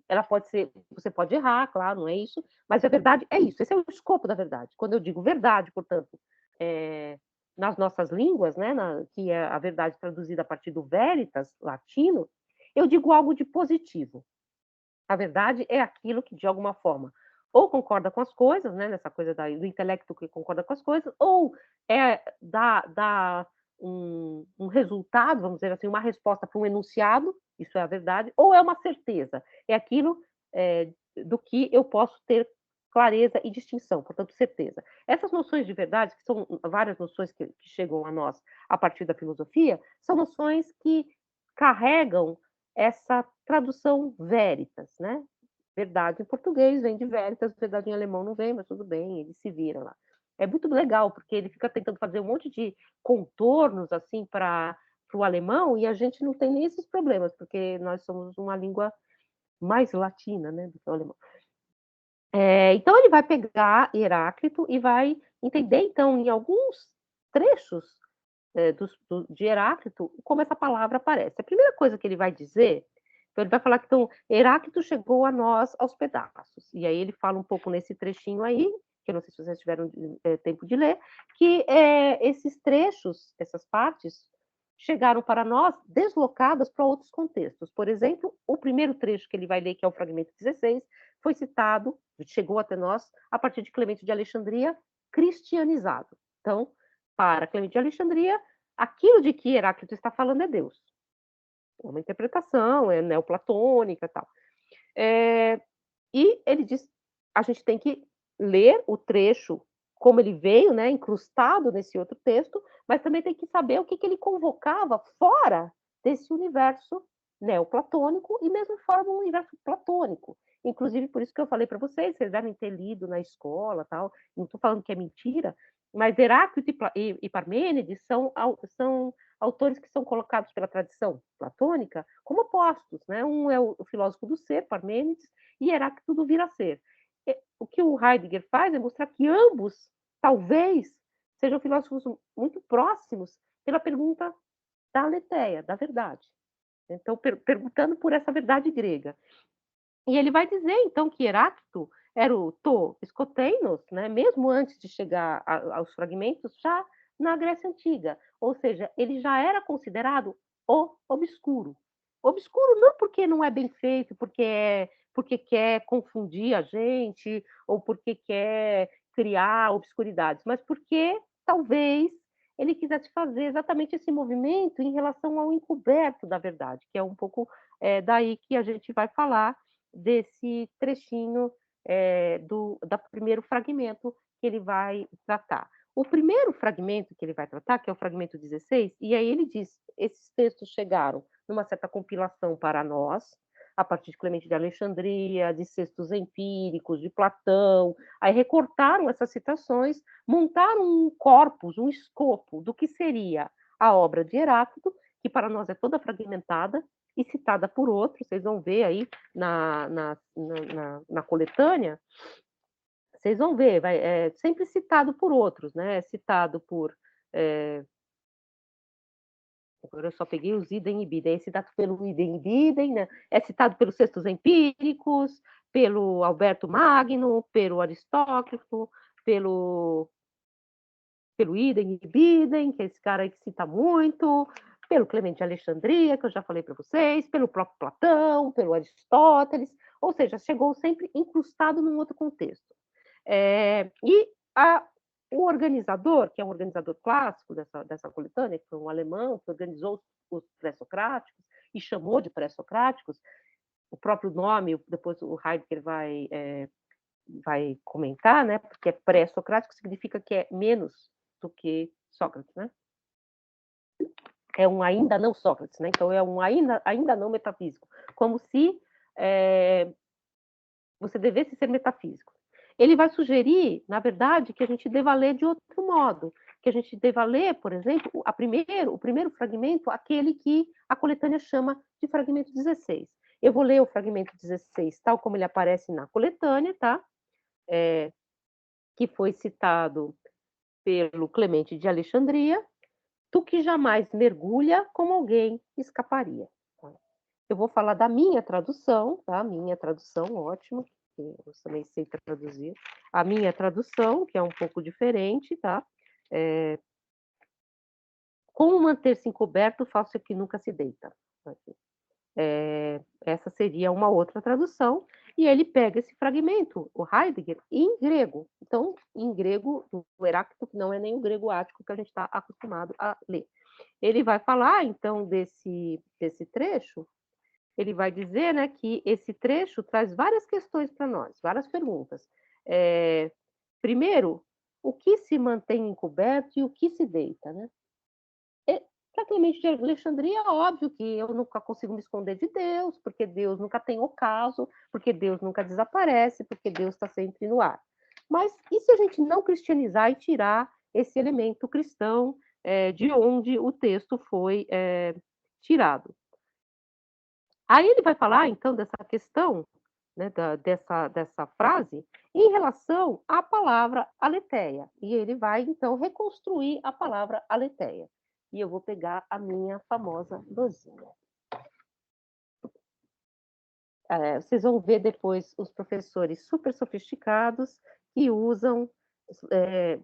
Ela pode ser, você pode errar, claro, não é isso, mas a verdade é isso. Esse é o escopo da verdade. Quando eu digo verdade, portanto, nas nossas línguas, né, que é a verdade traduzida a partir do veritas latino, eu digo algo de positivo. A verdade é aquilo que, de alguma forma, ou concorda com as coisas, né, nessa coisa do intelecto que concorda com as coisas, ou dá um resultado, vamos dizer assim, uma resposta para um enunciado, isso é a verdade, ou é uma certeza, é aquilo do que eu posso ter clareza e distinção, portanto, certeza. Essas noções de verdade, que são várias noções que chegam a nós a partir da filosofia, são noções que carregam essa tradução veritas, né? Verdade em português vem de veritas, verdade em alemão não vem, mas tudo bem, ele se vira lá. É muito legal, porque ele fica tentando fazer um monte de contornos assim para o alemão e a gente não tem nem esses problemas, porque nós somos uma língua mais latina, né, do que o alemão. Então ele vai pegar Heráclito e vai entender, então, em alguns trechos de Heráclito, como essa palavra aparece. A primeira coisa que ele vai dizer, então ele vai falar que então, Heráclito chegou a nós aos pedaços. E aí ele fala um pouco nesse trechinho aí, que eu não sei se vocês tiveram tempo de ler, que esses trechos, essas partes, chegaram para nós deslocadas para outros contextos. Por exemplo, o primeiro trecho que ele vai ler, que é o fragmento 16, foi citado, chegou até nós, a partir de Clemente de Alexandria, cristianizado. Então, para Clemente de Alexandria, aquilo de que Heráclito está falando é Deus. É uma interpretação, é neoplatônica e tal. E ele diz, a gente tem que ler o trecho como ele veio, né, incrustado nesse outro texto, mas também tem que saber o que ele convocava fora desse universo neoplatônico e mesmo fora do universo platônico. Inclusive, por isso que eu falei para vocês devem ter lido na escola, tal. Não estou falando que é mentira, mas Heráclito e Parmênides são autores que são colocados pela tradição platônica como opostos, né? Um é o filósofo do ser, Parmênides, e Heráclito do vir a ser. O que o Heidegger faz é mostrar que ambos, talvez, sejam filósofos muito próximos pela pergunta da aletheia, da verdade. Então, perguntando por essa verdade grega. E ele vai dizer, então, que Heráclito era o to escoteinos, né? Mesmo antes de chegar aos fragmentos, já na Grécia Antiga. Ou seja, ele já era considerado o obscuro. Obscuro não porque não é bem feito, porque quer confundir a gente, ou porque quer criar obscuridades, mas porque talvez ele quisesse fazer exatamente esse movimento em relação ao encoberto da verdade, que é um pouco daí que a gente vai falar desse trechinho do primeiro fragmento que ele vai tratar. O primeiro fragmento que ele vai tratar, que é o fragmento 16, e aí ele diz: esses textos chegaram numa certa compilação para nós, a partir de Clemente de Alexandria, de textos empíricos, de Platão, aí recortaram essas citações, montaram um corpus, um escopo do que seria a obra de Heráclito, que para nós é toda fragmentada e citada por outros, vocês vão ver aí na coletânea, vocês vão ver, é sempre citado por outros, né? É citado por. Agora eu só peguei os idem e bidem, é citado pelo idem e bidem, né? É citado pelos textos empíricos, pelo Alberto Magno, pelo Aristóclito, pelo idem e bidem, que é esse cara aí que cita muito, pelo Clemente de Alexandria, que eu já falei para vocês, pelo próprio Platão, pelo Aristóteles, ou seja, chegou sempre incrustado num outro contexto. O organizador, que é um organizador clássico dessa coletânea, que foi um alemão, que organizou os pré-socráticos e chamou de pré-socráticos, o próprio nome, depois o Heidegger vai comentar, né? Porque pré-socrático significa que é menos do que Sócrates, né? É um ainda não Sócrates, né? Então é um ainda não metafísico, como se você devesse ser metafísico. Ele vai sugerir, na verdade, que a gente deva ler de outro modo, que a gente deva ler, por exemplo, o primeiro fragmento, aquele que a coletânea chama de fragmento 16. Eu vou ler o fragmento 16, tal como ele aparece na coletânea, tá? Que foi citado pelo Clemente de Alexandria, tu que jamais mergulha como alguém escaparia. Eu vou falar da minha tradução, tá? Minha tradução, ótimo, eu também sei traduzir. A minha tradução, que é um pouco diferente, tá? Como manter-se encoberto, faço que nunca se deita. Essa seria uma outra tradução, e ele pega esse fragmento, o Heidegger, em grego. Então, em grego, do Heráclito, que não é nem o grego ático que a gente está acostumado a ler. Ele vai falar, então, desse trecho, ele vai dizer, né, que esse trecho traz várias questões para nós, várias perguntas. Primeiro, o que se mantém encoberto e o que se deita, né? Para Clemente de Alexandria, é óbvio que eu nunca consigo me esconder de Deus, porque Deus nunca tem ocaso, porque Deus nunca desaparece, porque Deus está sempre no ar. Mas e se a gente não cristianizar e tirar esse elemento cristão de onde o texto foi tirado? Aí ele vai falar, então, dessa questão, né, dessa frase, em relação à palavra aletheia. E ele vai, então, reconstruir a palavra aletheia. E eu vou pegar a minha famosa dozinha. Vocês vão ver depois os professores super sofisticados que usam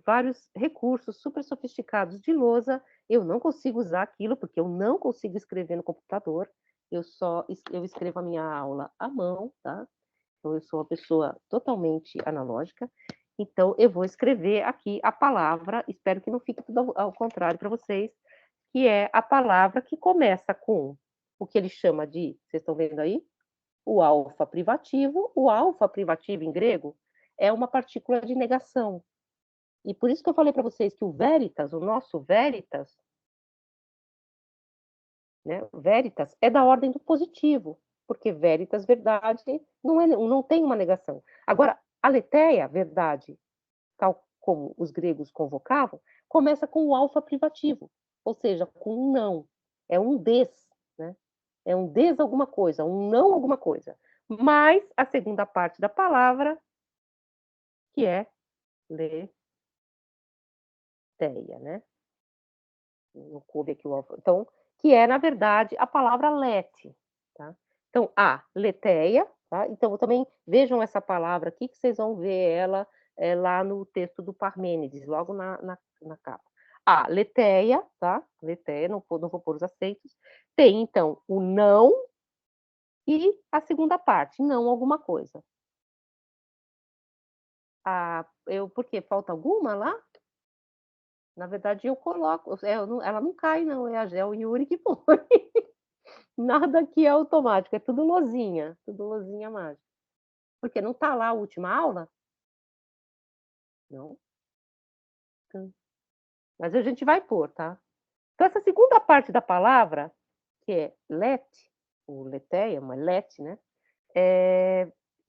vários recursos super sofisticados de lousa. Eu não consigo usar aquilo, porque eu não consigo escrever no computador. Eu escrevo a minha aula à mão, tá? Então, eu sou uma pessoa totalmente analógica. Então, eu vou escrever aqui a palavra, espero que não fique tudo ao contrário para vocês, que é a palavra que começa com o que ele chama de, vocês estão vendo aí? O alfa privativo. O alfa privativo em grego é uma partícula de negação. E por isso que eu falei para vocês que o veritas, o nosso veritas, né, veritas é da ordem do positivo, porque veritas, verdade, não tem uma negação. Agora, aletheia, verdade, tal como os gregos convocavam, começa com o alfa privativo, ou seja, com um não. É um des, né? É um des alguma coisa, um não alguma coisa. Mais a segunda parte da palavra, que é leteia, né? Não coube aqui o alfa. Então, que é, na verdade, a palavra lete, tá? Então, a leteia, tá? Então, também vejam essa palavra aqui, que vocês vão ver ela lá no texto do Parmênides, logo na capa. A leteia, tá? Leteia, não vou pôr os aceitos. Tem, então, o não e a segunda parte, não alguma coisa. Por quê? Falta alguma lá? Na verdade, eu coloco, ela não cai, não, é o Yuri que põe. Nada aqui é automático, é tudo lozinha mágica. Porque não tá lá a última aula? Não. Mas a gente vai pôr, tá? Então, essa segunda parte da palavra, que é let, ou leteia, mas let, né?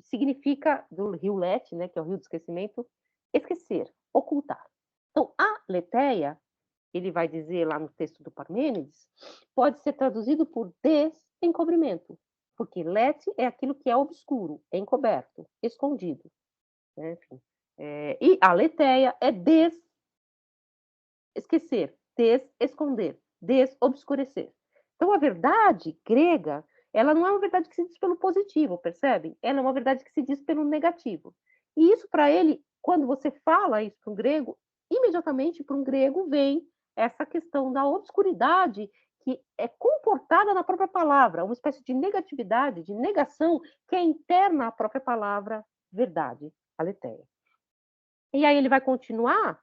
Significa, do rio Let, né, que é o rio do esquecimento, esquecer, ocultar. Então, a leteia, ele vai dizer lá no texto do Parmênides, pode ser traduzido por desencobrimento, porque let é aquilo que é obscuro, é encoberto, escondido. Né? Enfim, e a leteia é esquecer, esconder, desobscurecer. Então, a verdade grega, ela não é uma verdade que se diz pelo positivo, percebe? Ela é uma verdade que se diz pelo negativo. E isso, para ele, quando você fala isso para um grego, imediatamente para um grego vem essa questão da obscuridade que é comportada na própria palavra, uma espécie de negatividade, de negação que é interna à própria palavra verdade, aletheia. E aí ele vai continuar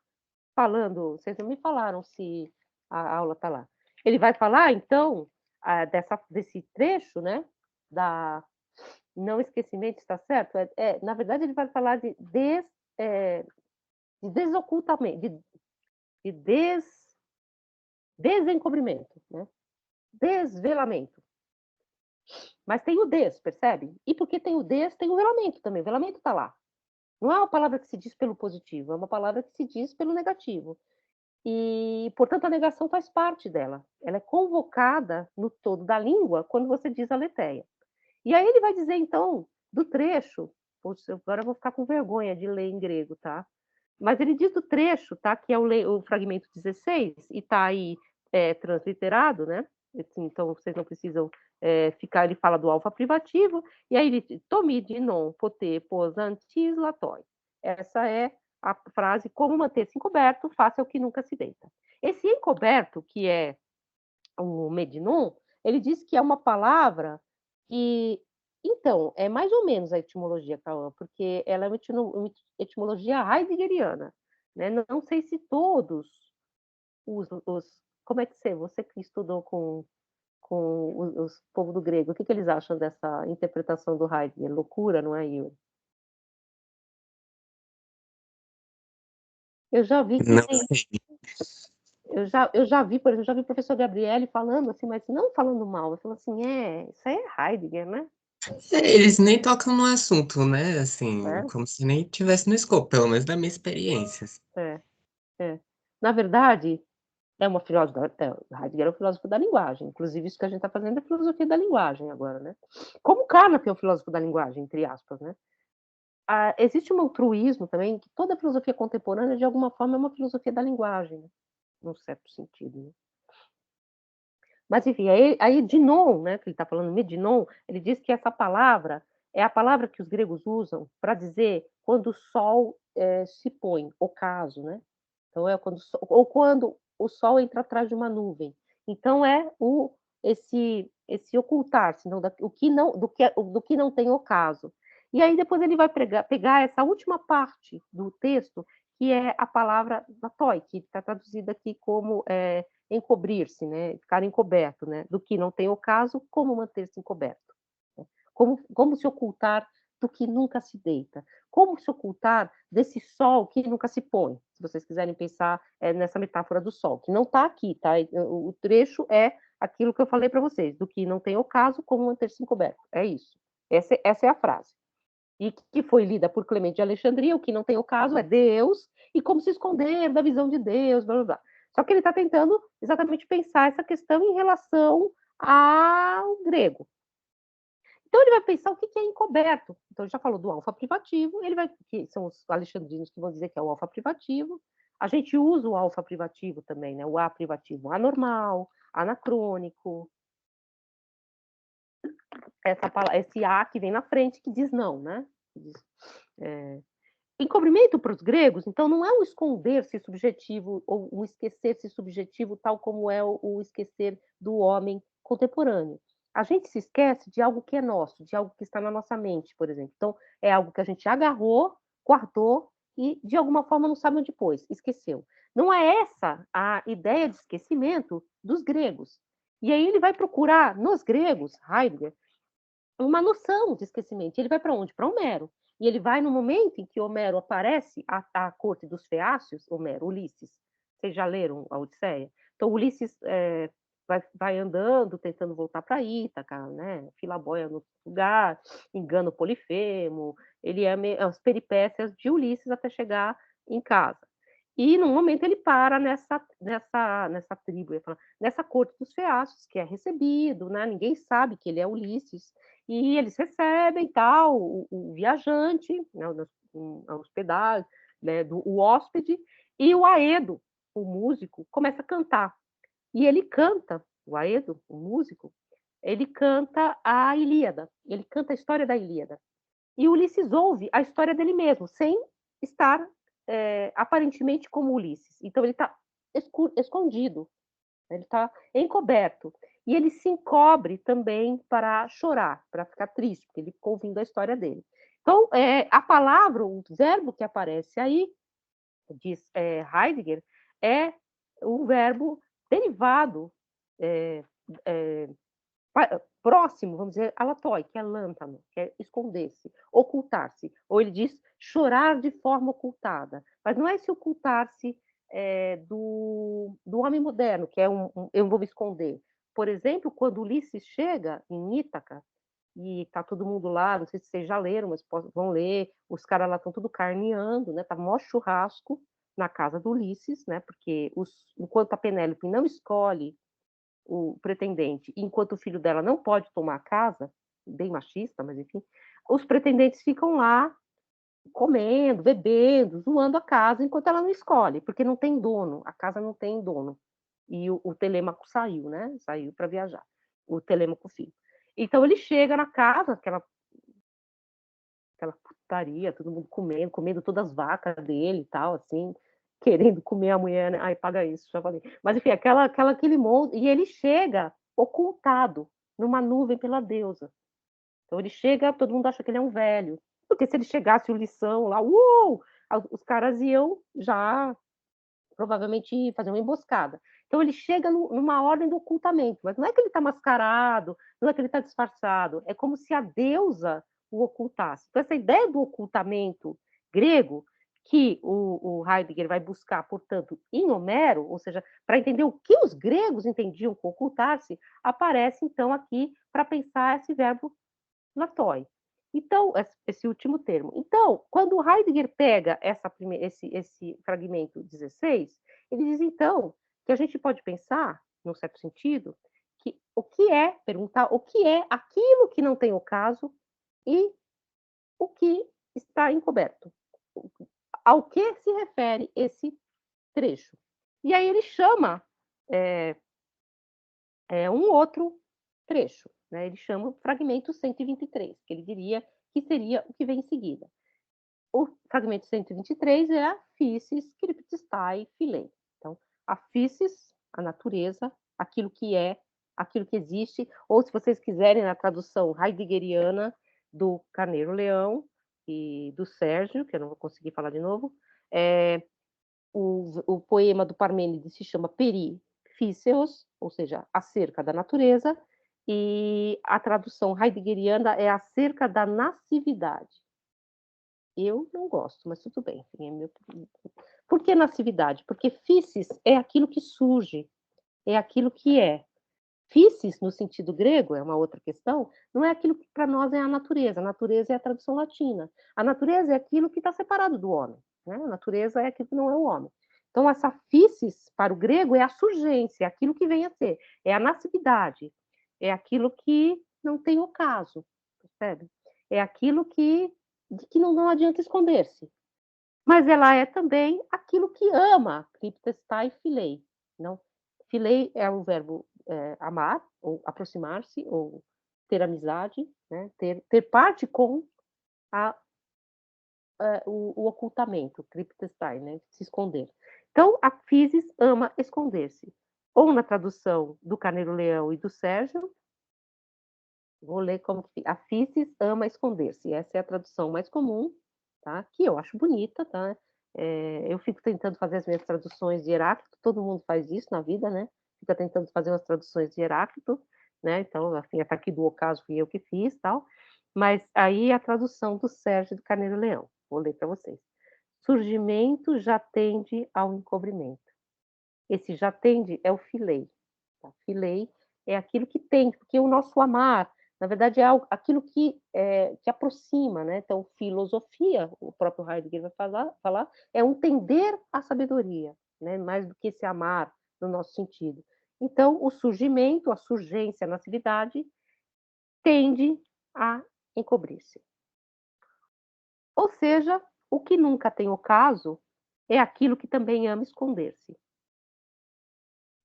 falando, vocês não me falaram se a aula está lá. Ele vai falar, então, desse trecho, né, da não esquecimento, está certo? Na verdade, ele vai falar de desocultamento, de desencobrimento, né? Desvelamento. Mas tem o percebe? E porque tem o tem o velamento também. O velamento está lá. Não é uma palavra que se diz pelo positivo, é uma palavra que se diz pelo negativo. E, portanto, a negação faz parte dela. Ela é convocada no todo da língua quando você diz aletheia. E aí ele vai dizer, então, do trecho, poxa, agora eu vou ficar com vergonha de ler em grego, tá? Mas ele diz do trecho, tá? Que é o fragmento 16, e está aí transliterado, né? Então, vocês não precisam ficar, ele fala do alfa privativo, e aí ele diz, tomi de non poter pos antis latoi. Essa é a frase, como manter-se encoberto, faça o que nunca se deita. Esse encoberto, que é o medinon, ele diz que é uma palavra que, então, é mais ou menos a etimologia, Cauã, porque ela é uma etimologia heideggeriana, né? Não sei se todos como é que você que estudou com os povo do grego, o que eles acham dessa interpretação do Heidegger? Loucura, não é, Yuri? Eu já vi que Não tem sei. eu já vi, por exemplo, já vi o professor Gabriele falando assim, mas não falando mal, eu falo assim, isso aí é Heidegger, né? Eles nem tocam no assunto, né? Assim, É, como se nem tivesse no escopo, pelo menos da minha experiência. é, é. Na verdade, é uma filósofa, Heidegger é um filósofo da linguagem, inclusive isso que a gente está fazendo é filosofia da linguagem agora, né? Como Carnap é um filósofo da linguagem, entre aspas, né? Existe um altruísmo também, que toda filosofia contemporânea, de alguma forma, é uma filosofia da linguagem, né? Num certo sentido, né? Mas, enfim, aí Dinon, né, que ele está falando, Medinon, ele diz que essa palavra é a palavra que os gregos usam para dizer quando o sol, se põe, ocaso, né. Então é quando o sol ou quando o sol entra atrás de uma nuvem. Então é o esse ocultar-se, não da o que não do que não tem ocaso. E aí depois ele vai pegar essa última parte do texto, que é a palavra "natoi", que está traduzida aqui como, encobrir-se, né, ficar encoberto, né, do que não tem ocaso, como manter-se encoberto. Como se ocultar do que nunca se deita? Como se ocultar desse sol que nunca se põe? Se vocês quiserem pensar, nessa metáfora do sol, que não está aqui, tá? O trecho é aquilo que eu falei para vocês, do que não tem ocaso, como manter-se encoberto. É isso. Essa é a frase. E que foi lida por Clemente de Alexandria, o que não tem ocaso é Deus, e como se esconder da visão de Deus, blá blá blá. Só que ele está tentando exatamente pensar essa questão em relação ao grego. Então ele vai pensar o que é encoberto. Então ele já falou do alfa privativo, ele vai, que são os alexandrinos que vão dizer que é o alfa privativo. A gente usa o alfa privativo também, né? O A privativo anormal, anacrônico, esse A que vem na frente que diz não, né? Diz, é... Encobrimento para os gregos, então, não é um esconder-se subjetivo ou um esquecer-se subjetivo, tal como é o esquecer do homem contemporâneo. A gente se esquece de algo que é nosso, de algo que está na nossa mente, por exemplo. Então, é algo que a gente agarrou, guardou e, de alguma forma, não sabe onde pôs, esqueceu. Não é essa a ideia de esquecimento dos gregos. E aí ele vai procurar, nos gregos, Heidegger, uma noção de esquecimento. Ele vai para onde? Para Homero. E ele vai no momento em que Homero aparece à corte dos Feácios, Homero, Ulisses. Vocês já leram a Odisseia? Então, Ulisses vai andando, tentando voltar para Ítaca, né? Filaboia no lugar, engana o Polifemo. Ele é as peripécias de Ulisses até chegar em casa. E, no momento, ele para nessa tribo, nessa corte dos Feácios, que é recebido, né? Ninguém sabe que ele é Ulisses, e eles recebem tal o viajante, né, a hospedagem, né, o hóspede, e o Aedo, o músico, começa a cantar. E ele canta, o Aedo, o músico, ele canta a Ilíada, ele canta a história da Ilíada. E Ulisses ouve a história dele mesmo, sem estar aparentemente como Ulisses. Então ele está escondido, ele está encoberto. E ele se encobre também para chorar, para ficar triste, porque ele ficou ouvindo a história dele. Então, a palavra, o verbo que aparece aí, diz Heidegger, é o verbo derivado, é, é, próximo, vamos dizer, alatoi, que é lântano, que é esconder-se, ocultar-se. Ou ele diz chorar de forma ocultada. Mas não é esse ocultar-se do homem moderno, que é eu vou me esconder. Por exemplo, quando Ulisses chega em Ítaca, e tá todo mundo lá, não sei se vocês já leram, mas vão ler, os caras lá estão tudo carneando, né? Tá maior churrasco na casa do Ulisses, né? Porque enquanto a Penélope não escolhe o pretendente, enquanto o filho dela não pode tomar a casa, bem machista, mas enfim, os pretendentes ficam lá comendo, bebendo, zoando a casa, enquanto ela não escolhe, porque não tem dono, a casa não tem dono. E o Telêmaco saiu, né? Saiu para viajar, o Telêmaco filho. Então ele chega na casa, aquela putaria, todo mundo comendo todas as vacas dele e tal, assim, querendo comer a mulher, né? Ai, paga isso, já falei. Mas enfim, aquele monstro, e ele chega ocultado numa nuvem pela deusa. Então ele chega, todo mundo acha que ele é um velho. Porque se ele chegasse o lição lá, os caras iam já provavelmente fazer uma emboscada. Então ele chega numa ordem do ocultamento, mas não é que ele está mascarado, não é que ele está disfarçado, é como se a deusa o ocultasse. Então essa ideia do ocultamento grego, que o Heidegger vai buscar, portanto, em Homero, ou seja, para entender o que os gregos entendiam com ocultar-se, aparece então aqui para pensar esse verbo natoi. Então, esse último termo. Então, quando Heidegger pega esse fragmento 16, ele diz, então, que a gente pode pensar, num certo sentido, que perguntar o que é aquilo que não tem ocaso e o que está encoberto. Ao que se refere esse trecho. E aí ele chama um outro trecho, né? Ele chama o fragmento 123, que ele diria que seria o que vem em seguida. O fragmento 123 é a physis cryptestai filei. Então, a physis, a natureza, aquilo que é, aquilo que existe, ou se vocês quiserem, na tradução heideggeriana do Carneiro Leão e do Sérgio, que eu não vou conseguir falar de novo, o poema do Parmênides se chama Peri Physeos, ou seja, acerca da natureza, e a tradução heideggeriana é acerca da nascividade. Eu não gosto, mas tudo bem. Enfim, é meu... Por que nascividade? Porque physis é aquilo que surge, é aquilo que é. Physis, no sentido grego, é uma outra questão, não é aquilo que para nós é a natureza. A natureza é a tradução latina. A natureza é aquilo que está separado do homem. Né? A natureza é aquilo que não é o homem. Então, essa physis, para o grego, é a surgência, é aquilo que vem a ser, é a nascividade, é aquilo que não tem ocaso, percebe? É aquilo de que não adianta esconder-se. Mas ela é também aquilo que ama, criptestai filei. Não? Filei é o verbo amar, ou aproximar-se, ou ter amizade, né? ter parte com o ocultamento, criptestai, né? Se esconder. Então, a physis ama esconder-se. Ou na tradução do Carneiro Leão e do Sérgio, vou ler como que a physis ama esconder-se. Essa é a tradução mais comum, tá? Que eu acho bonita, tá? Eu fico tentando fazer as minhas traduções de Heráclito, todo mundo faz isso na vida, né? Fica tentando fazer umas traduções de Heráclito, né? Então, assim, essa aqui do ocaso fui eu que fiz, tal. Mas aí a tradução do Sérgio do Carneiro Leão, vou ler para vocês. Surgimento já tende ao encobrimento. Esse já tende é o filei. Tá? Filei é aquilo que tem, porque o nosso amar, na verdade, é aquilo que aproxima, né? Então, filosofia, o próprio Heidegger vai falar é um tender à sabedoria, né? Mais do que esse amar no nosso sentido. Então, o surgimento, a surgência, a nascividade, tende a encobrir-se. Ou seja, o que nunca tem ocaso é aquilo que também ama esconder-se.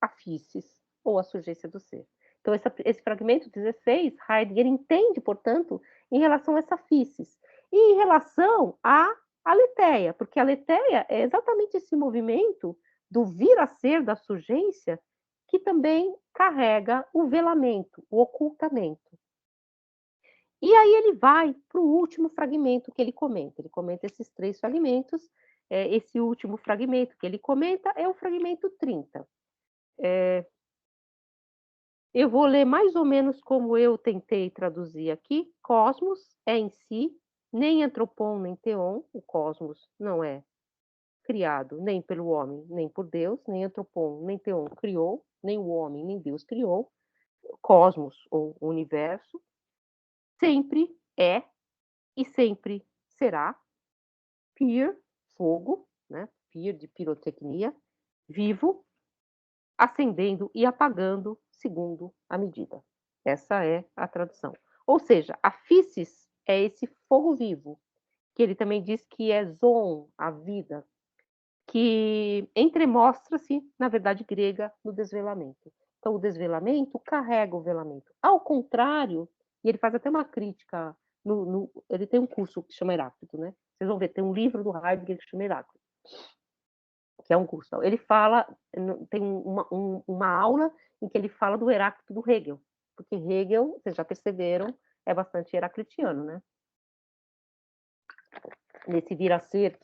A physis, ou a surgência do ser. Então, esse fragmento 16, Heidegger entende, portanto, em relação a essa physis. E em relação à aletheia, porque a aletheia é exatamente esse movimento do vir a ser, da surgência, que também carrega o velamento, o ocultamento. E aí ele vai para o último fragmento que ele comenta. Ele comenta esses 3 fragmentos. Esse último fragmento que ele comenta é o fragmento 30. Eu vou ler mais ou menos como eu tentei traduzir aqui. Cosmos é em si, nem antropon, nem teon. O cosmos não é criado nem pelo homem, nem por Deus. Nem antropon, nem teon criou. Nem o homem, nem Deus criou. Cosmos, ou universo, sempre é e sempre será. Pyr, fogo, né? Pyr de pirotecnia, vivo, acendendo e apagando segundo a medida. Essa é a tradução. Ou seja, a physis é esse fogo vivo, que ele também diz que é zoon, a vida, que entremostra-se, na verdade grega, no desvelamento. Então, o desvelamento carrega o velamento. Ao contrário, e ele faz até uma crítica, ele tem um curso que chama Heráclito, né? Vocês vão ver, tem um livro do Heidegger que chama Heráclito, que é um curso. Ele fala, tem uma aula em que ele fala do Heráclito do Hegel, porque Hegel, vocês já perceberam, é bastante heraclitiano, né? Nesse vir a ser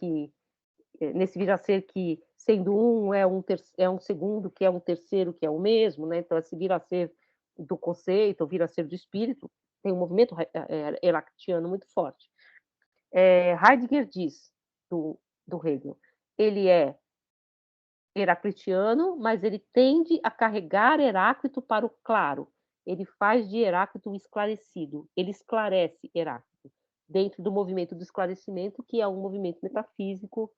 que sendo um é um segundo, que é um terceiro, que é o mesmo, né? Então esse vir a ser do conceito, o vir a ser do espírito, tem um movimento heraclitiano muito forte. Heidegger diz do Hegel, ele é heraclitiano, mas ele tende a carregar Heráclito para o claro. Ele faz de Heráclito um esclarecido. Ele esclarece Heráclito dentro do movimento do esclarecimento, que é um movimento metafísico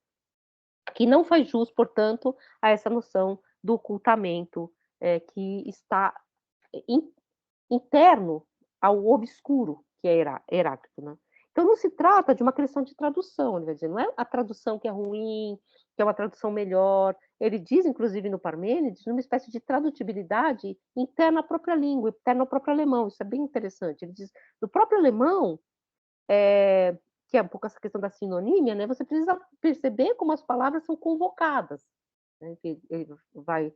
que não faz jus, portanto, a essa noção do ocultamento que está interno ao obscuro, que é Heráclito, né? Então, não se trata de uma questão de tradução, ele vai dizer, não é a tradução que é ruim, que é uma tradução melhor. Ele diz, inclusive, no Parmênides, uma espécie de tradutibilidade interna à própria língua, interna ao próprio alemão. Isso é bem interessante. Ele diz, no próprio alemão, que é um pouco essa questão da sinonímia, né, você precisa perceber como as palavras são convocadas, né, que ele vai,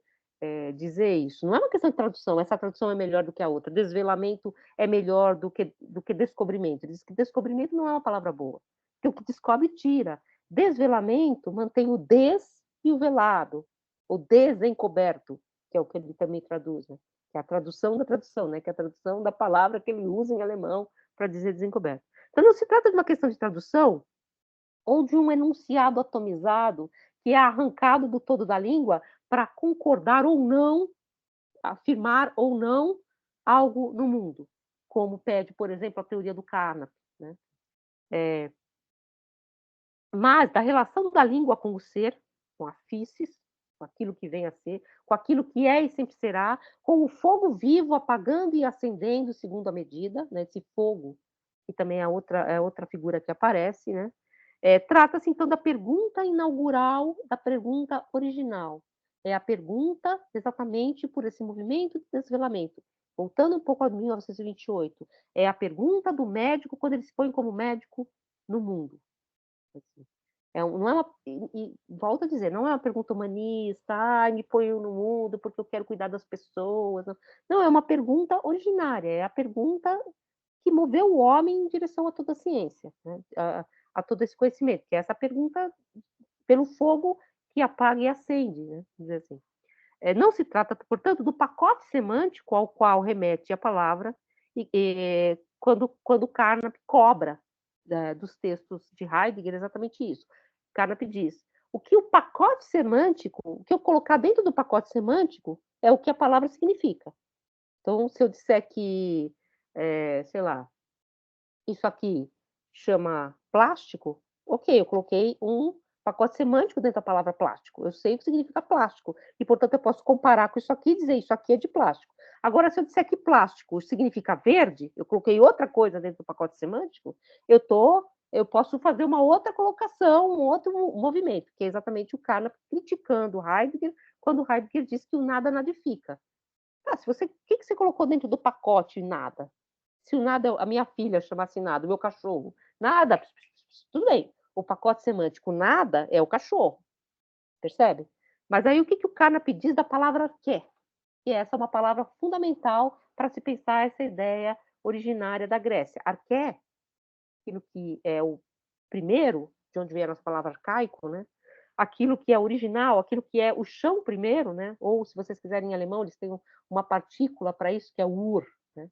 dizer isso. Não é uma questão de tradução, essa tradução é melhor do que a outra, desvelamento é melhor do que descobrimento. Ele diz que descobrimento não é uma palavra boa, porque o que descobre tira. Desvelamento mantém o des e o velado, o desencoberto, que é o que ele também traduz, né, que é a tradução da tradução, né, que é a tradução da palavra que ele usa em alemão para dizer desencoberto. Então, não se trata de uma questão de tradução ou de um enunciado atomizado que é arrancado do todo da língua para concordar ou não, afirmar ou não algo no mundo, como pede, por exemplo, a teoria do Carnap, né? Mas da relação da língua com o ser, com a physis, com aquilo que vem a ser, com aquilo que é e sempre será, com o fogo vivo apagando e acendendo segundo a medida, né? Esse fogo, que também é outra figura que aparece, né? Trata-se, então, da pergunta inaugural, da pergunta original. É a pergunta exatamente por esse movimento de desvelamento. Voltando um pouco a 1928, é a pergunta do médico quando ele se põe como médico no mundo. Assim. Não é uma, volto a dizer, não é uma pergunta humanista, me ponho no mundo porque eu quero cuidar das pessoas. Não, não, é uma pergunta originária, é a pergunta que moveu o homem em direção a toda a ciência, né? A todo esse conhecimento, que é essa pergunta pelo fogo que apaga e acende, né? Dizer assim. Não se trata, portanto, do pacote semântico ao qual remete a palavra, quando Carnap cobra dos textos de Heidegger exatamente isso. Carnap diz: o que o pacote semântico, o que eu colocar dentro do pacote semântico é o que a palavra significa. Então, se eu disser que, sei lá, isso aqui chama plástico, ok, eu coloquei um pacote semântico dentro da palavra plástico. Eu sei o que significa plástico. E, portanto, eu posso comparar com isso aqui e dizer isso aqui é de plástico. Agora, se eu disser que plástico significa verde, eu coloquei outra coisa dentro do pacote semântico, eu posso fazer uma outra colocação, um outro movimento, que é exatamente o Carnap criticando Heidegger, quando Heidegger diz que o nada nadifica. Ah, o que você colocou dentro do pacote nada? Se o nada, a minha filha chamasse nada, o meu cachorro, nada, tudo bem. O pacote semântico nada é o cachorro, percebe? Mas aí o que o Carnap diz da palavra quer? Que essa é uma palavra fundamental para se pensar essa ideia originária da Grécia. Arqué, aquilo que é o primeiro, de onde vieram as palavras arcaico, né? Aquilo que é original, aquilo que é o chão primeiro, né? Ou, se vocês quiserem em alemão, eles têm uma partícula para isso, que é o ur, né?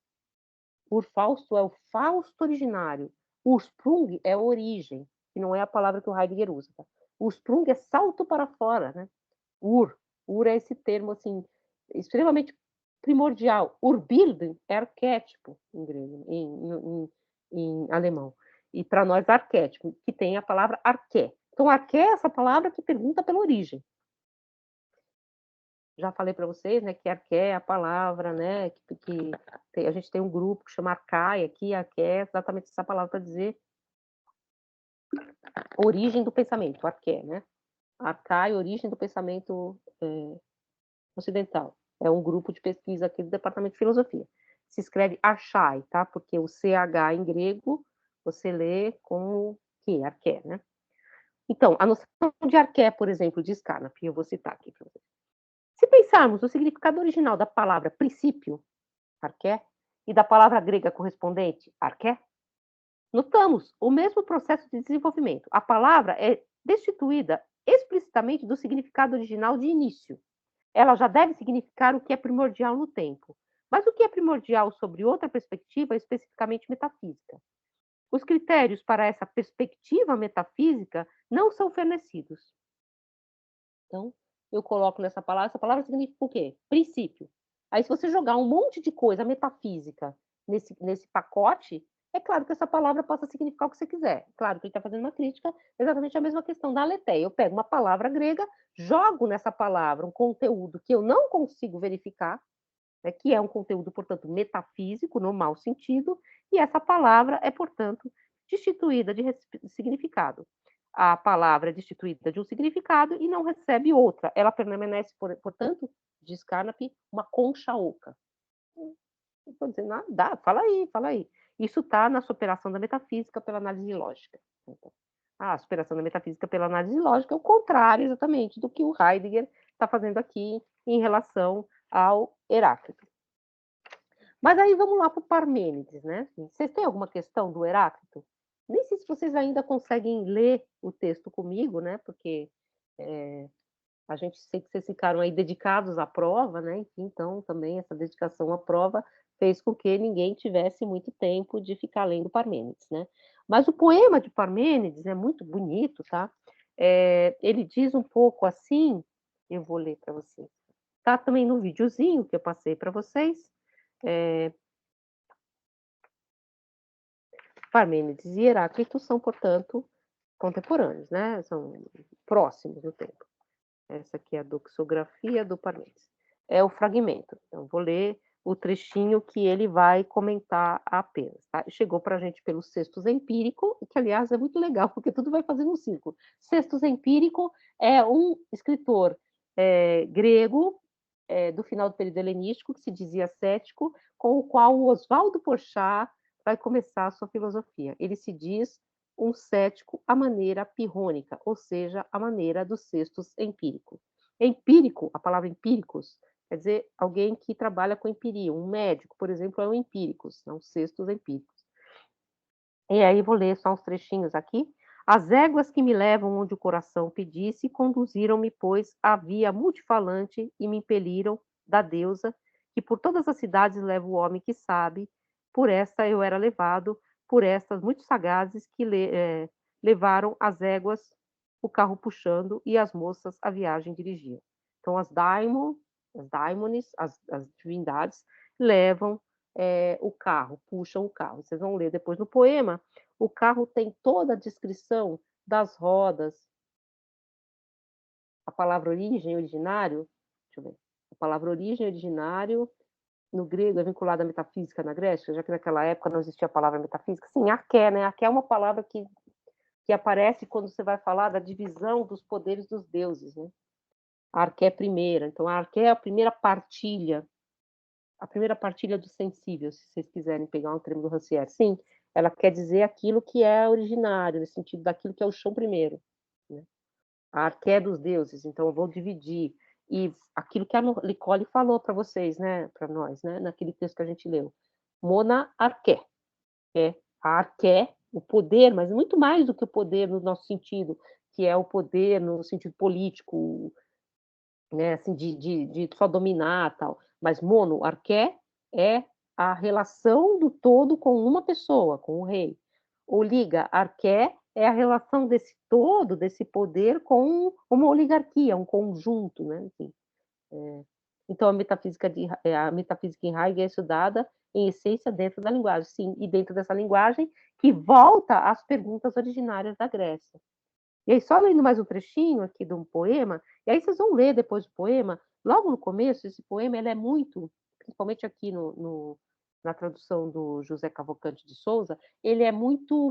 Urfausto é o Fausto originário. Ursprung é origem, que não é a palavra que o Heidegger usa. Tá? Ursprung é salto para fora, né? Ur é esse termo assim extremamente primordial. Urbilden é arquétipo em grego, em alemão. E para nós arquétipo, que tem a palavra arqué. Então arqué é essa palavra que pergunta pela origem. Já falei para vocês, né, que arqué é a palavra, né, a gente tem um grupo que chama Arcaia aqui, arqué é exatamente essa palavra para dizer origem do pensamento, arqué, né? Arcaia, origem do pensamento ocidental. É um grupo de pesquisa aqui do Departamento de Filosofia. Se escreve Archai, tá? Porque o CH em grego você lê como que? Arqué, né? Então, a noção de arqué, por exemplo, de Carnap, eu vou citar aqui para vocês. Se pensarmos no significado original da palavra princípio, arqué, e da palavra grega correspondente, arqué, notamos o mesmo processo de desenvolvimento. A palavra é destituída explicitamente do significado original de início. Ela já deve significar o que é primordial no tempo. Mas o que é primordial sobre outra perspectiva, especificamente metafísica? Os critérios para essa perspectiva metafísica não são fornecidos. Então, eu coloco nessa palavra, essa palavra significa o quê? Princípio. Aí, se você jogar um monte de coisa metafísica nesse pacote, é claro que essa palavra possa significar o que você quiser. Claro que ele está fazendo uma crítica, exatamente a mesma questão da aletheia. Eu pego uma palavra grega, jogo nessa palavra um conteúdo que eu não consigo verificar, né, que é um conteúdo, portanto, metafísico, no mau sentido, e essa palavra é, portanto, destituída de significado. A palavra é destituída de um significado e não recebe outra. Ela permanece, portanto, diz Carnap, uma concha oca. Não estou dizendo nada, fala aí, fala aí. Isso está na superação da metafísica pela análise lógica. Então, a superação da metafísica pela análise lógica é o contrário exatamente do que o Heidegger está fazendo aqui em relação ao Heráclito. Mas aí vamos lá para o Parmênides, né? Vocês têm alguma questão do Heráclito? Nem sei se vocês ainda conseguem ler o texto comigo, né? Porque a gente sei que vocês ficaram aí dedicados à prova, né? Enfim, então também essa dedicação à prova fez com que ninguém tivesse muito tempo de ficar lendo Parmênides, né? Mas o poema de Parmênides é muito bonito, tá? Ele diz um pouco assim, eu vou ler para vocês. Tá também no videozinho que eu passei para vocês. Parmênides e Heráclito são, portanto, contemporâneos, né? São próximos no tempo. Essa aqui é a doxografia do Parmênides. É o fragmento. Então, vou ler o trechinho que ele vai comentar apenas. Tá? Chegou para a gente pelo Sextus Empírico, que, aliás, é muito legal, porque tudo vai fazendo um círculo. Sextus Empírico é um escritor grego do final do período helenístico, que se dizia cético, com o qual o Oswaldo Porchat vai começar a sua filosofia. Ele se diz um cético à maneira pirrônica, ou seja, à maneira do Sextus Empírico. Empírico, a palavra empíricos, quer dizer alguém que trabalha com empiria. Um médico, por exemplo, é um empíricos, não Sextus Empíricos. E aí vou ler só uns trechinhos aqui. As éguas que me levam onde o coração pedisse conduziram-me, pois, à via multifalante e me impeliram da deusa, que por todas as cidades leva o homem que sabe, por esta eu era levado, por estas muito sagazes que levaram as éguas, o carro puxando, e as moças a viagem dirigiam. Então, as daimones, as divindades, levam o carro, puxam o carro. Vocês vão ler depois no poema. O carro tem toda a descrição das rodas. A palavra origem, originário, deixa eu ver. A palavra origem, originário, no grego é vinculada à metafísica na Grécia, já que naquela época não existia a palavra metafísica. Sim, arqué, né? Arqué é uma palavra que aparece quando você vai falar da divisão dos poderes dos deuses, né? A arqué primeira. Então, a arqué é a primeira partilha do sensível, se vocês quiserem pegar um termo do Rancière. Sim, ela quer dizer aquilo que é originário, no sentido daquilo que é o chão primeiro. Né? A arqué dos deuses, então eu vou dividir. E aquilo que a Nicole falou para vocês, né, para nós, né, naquele texto que a gente leu. Mona arqué. A arqué, o poder, mas muito mais do que o poder no nosso sentido, que é o poder no sentido político, né, assim, de só dominar tal, mas monoarqué é a relação do todo com uma pessoa, com o rei. Oligarqué é a relação desse todo, desse poder com uma oligarquia, um conjunto, né? Enfim, então a metafísica em Heidegger é estudada em essência dentro da linguagem, sim, e dentro dessa linguagem que volta às perguntas originárias da Grécia. E aí, só lendo mais um trechinho aqui de um poema, e aí vocês vão ler depois do poema, logo no começo, esse poema ele é muito, principalmente aqui na tradução do José Cavalcante de Souza, ele é muito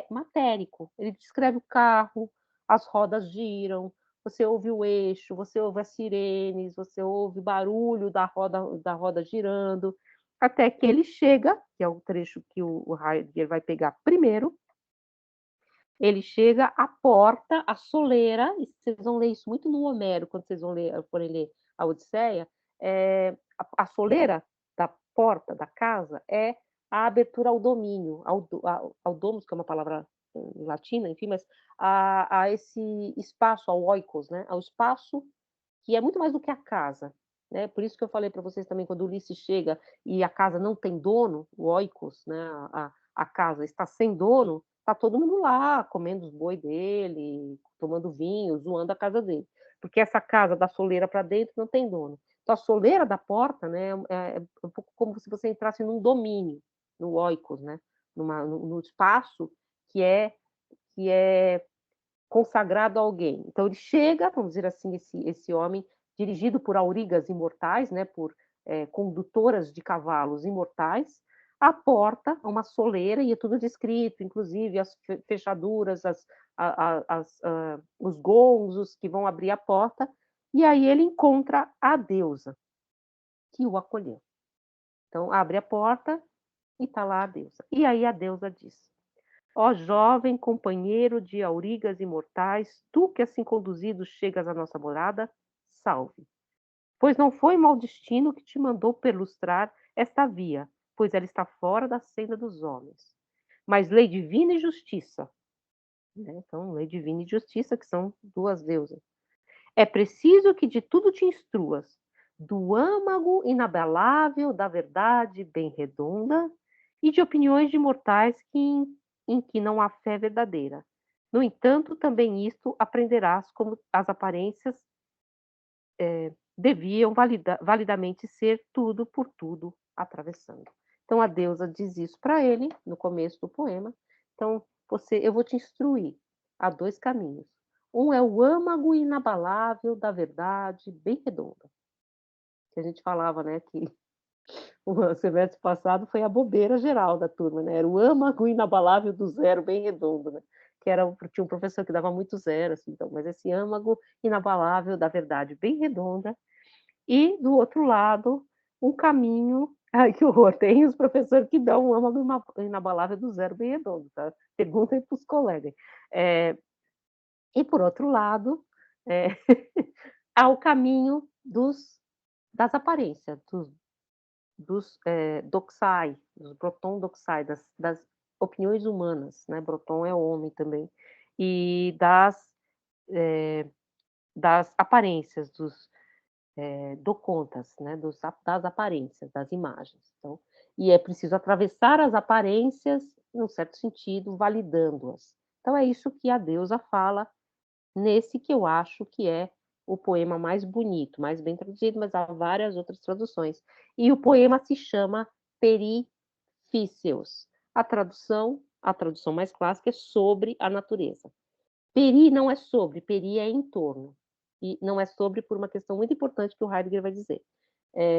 matérico. Ele descreve o carro, as rodas giram, você ouve o eixo, você ouve as sirenes, você ouve o barulho da roda girando, até que ele chega, que é o trecho que o Heidegger vai pegar primeiro, ele chega à porta, à soleira, e vocês vão ler isso muito no Homero, quando vocês forem ler a Odisseia, a soleira da porta da casa é a abertura ao domínio, ao domus, que é uma palavra latina, enfim, mas a esse espaço, ao oikos, né? Ao espaço que é muito mais do que a casa. Né? Por isso que eu falei para vocês também, quando o Ulisses chega e a casa não tem dono, o oikos, né? a casa está sem dono, tá todo mundo lá, comendo os boi dele, tomando vinho, zoando a casa dele. Porque essa casa da soleira para dentro não tem dono. Então, a soleira da porta, né, é um pouco como se você entrasse num domínio, no oikos, né, no espaço que é consagrado a alguém. Então, ele chega, vamos dizer assim, esse homem, dirigido por aurigas imortais, né, por condutoras de cavalos imortais, a porta, uma soleira, e é tudo descrito, inclusive as fechaduras, os gonzos que vão abrir a porta, e aí ele encontra a deusa, que o acolheu. Então, abre a porta E está lá a deusa. E aí a deusa diz: ó jovem companheiro de aurigas imortais, tu que assim conduzido chegas à nossa morada, salve. Pois não foi mau destino que te mandou perlustrar esta via, pois ela está fora da senda dos homens. Mas lei divina e justiça, né? Então, lei divina e justiça, que são duas deusas. É preciso que de tudo te instruas, do âmago inabalável da verdade bem redonda e de opiniões de mortais em que não há fé verdadeira. No entanto, também isto aprenderás como as aparências deviam validamente ser tudo por tudo atravessando. Então a deusa diz isso para ele no começo do poema. Então eu vou te instruir a dois caminhos. Um é o âmago inabalável da verdade bem redonda, que a gente falava, né, que o semestre passado foi a bobeira geral da turma, né? Era o âmago inabalável do zero bem redondo, né? Que era tinha um professor que dava muito zero, assim, então, mas esse âmago inabalável da verdade bem redonda. E, do outro lado, um caminho. Ai, que horror! Tem os professores que dão um âmago inabalável do zero bem redondo, tá? Perguntem para os colegas. E, por outro lado, é, há o caminho das aparências, dos doxai, dos Broton doxai, das opiniões humanas, né? Broton é homem também, e das aparências, do contas, né, das aparências, das imagens. Então, e é preciso atravessar as aparências, num certo sentido, validando-as. Então, é isso que a deusa fala nesse que eu acho que é o poema mais bonito, mais bem traduzido, mas há várias outras traduções. E o poema se chama Perifícios. A tradução mais clássica é sobre a natureza. Peri não é sobre, peri é em torno. E não é sobre por uma questão muito importante que o Heidegger vai dizer.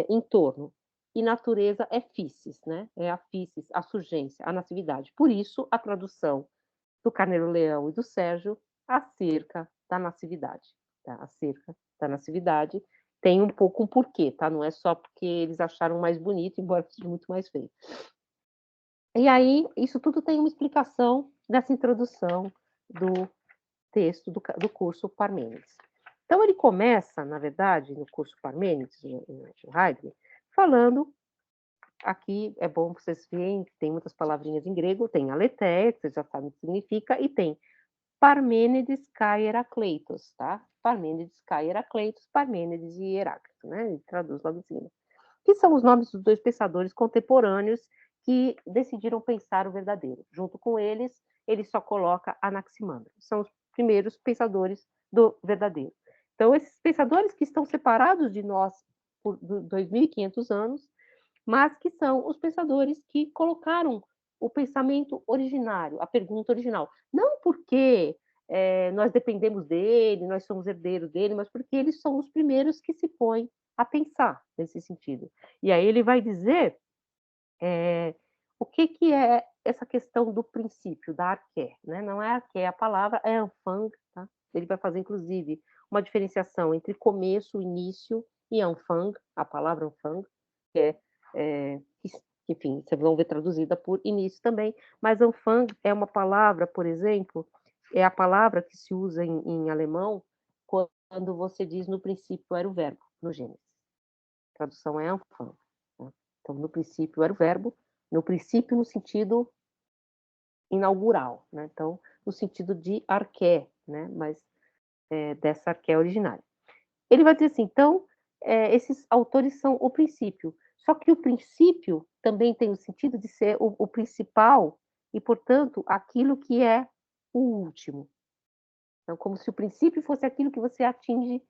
Em torno. E natureza é physis, né? É a physis, a surgência, a natividade. Por isso, a tradução do Carneiro Leão e do Sérgio acerca da natividade. Tá? Acerca da natividade tem um pouco um porquê, tá? Não é só porque eles acharam mais bonito, embora seja muito mais feio. E aí, isso tudo tem uma explicação nessa introdução do texto do curso Parmênides. Então, ele começa, na verdade, no curso Parmênides, de Heidegger, falando, aqui é bom que vocês veem que tem muitas palavrinhas em grego, tem aletheia, que vocês já sabem o que significa, e tem Parmênides kai Heracleitos, tá? Parmênides kai Heracleitos, Parmênides e Heráclito, né? Ele traduz logo em cima. Que são os nomes dos dois pensadores contemporâneos que decidiram pensar o verdadeiro. Junto com eles, ele só coloca Anaximandro. São os primeiros pensadores do verdadeiro. Então, esses pensadores que estão separados de nós por 2.500 anos, mas que são os pensadores que colocaram o pensamento originário, a pergunta original. Não porque nós dependemos dele, nós somos herdeiros dele, mas porque eles são os primeiros que se põem a pensar nesse sentido. E aí ele vai dizer o que é essa questão do princípio, da arqué, né? Não é arqué a palavra, é anfang, tá? Ele vai fazer, inclusive, uma diferenciação entre começo, início, e anfang, a palavra anfang, que enfim, vocês vão ver traduzida por início também, mas anfang é uma palavra, por exemplo, é a palavra que se usa em alemão quando você diz no princípio era o verbo, no Gênesis. A tradução é anfang. Tá? Então, no princípio era o verbo, no princípio no sentido inaugural, né? Então, no sentido de arqué, né? Mas dessa arqué originária. Ele vai dizer assim, então, esses autores são o princípio, só que o princípio também tem o sentido de ser o principal e, portanto, aquilo que é o último. Então, como se o princípio fosse aquilo que você atinge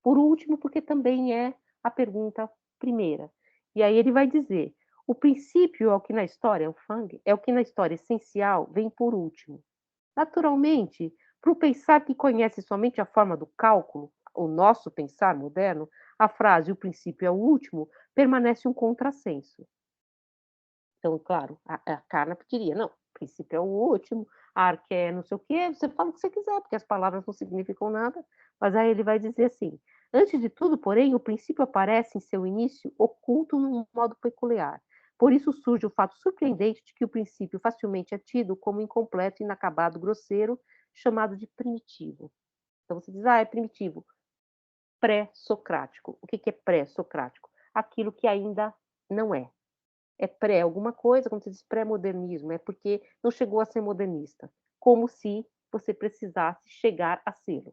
por último, porque também é a pergunta primeira. E aí ele vai dizer: o princípio é o que na história, o Fang, é o que na história essencial vem por último. Naturalmente, para o pensar que conhece somente a forma do cálculo, o nosso pensar moderno, a frase o princípio é o último permanece um contrassenso. Então, claro, a Carnap diria, não, o princípio é o último, a arqué é não sei o quê, você fala o que você quiser, porque as palavras não significam nada, mas aí ele vai dizer assim, antes de tudo, porém, o princípio aparece em seu início oculto num modo peculiar, Por isso surge o fato surpreendente de que o princípio facilmente é tido como incompleto, inacabado, grosseiro, chamado de primitivo. Então você diz: "Ah, é primitivo", pré-socrático. O que que é pré-socrático? Aquilo que ainda não é. É pré alguma coisa, quando você diz pré-modernismo, é porque não chegou a ser modernista, como se você precisasse chegar a ser.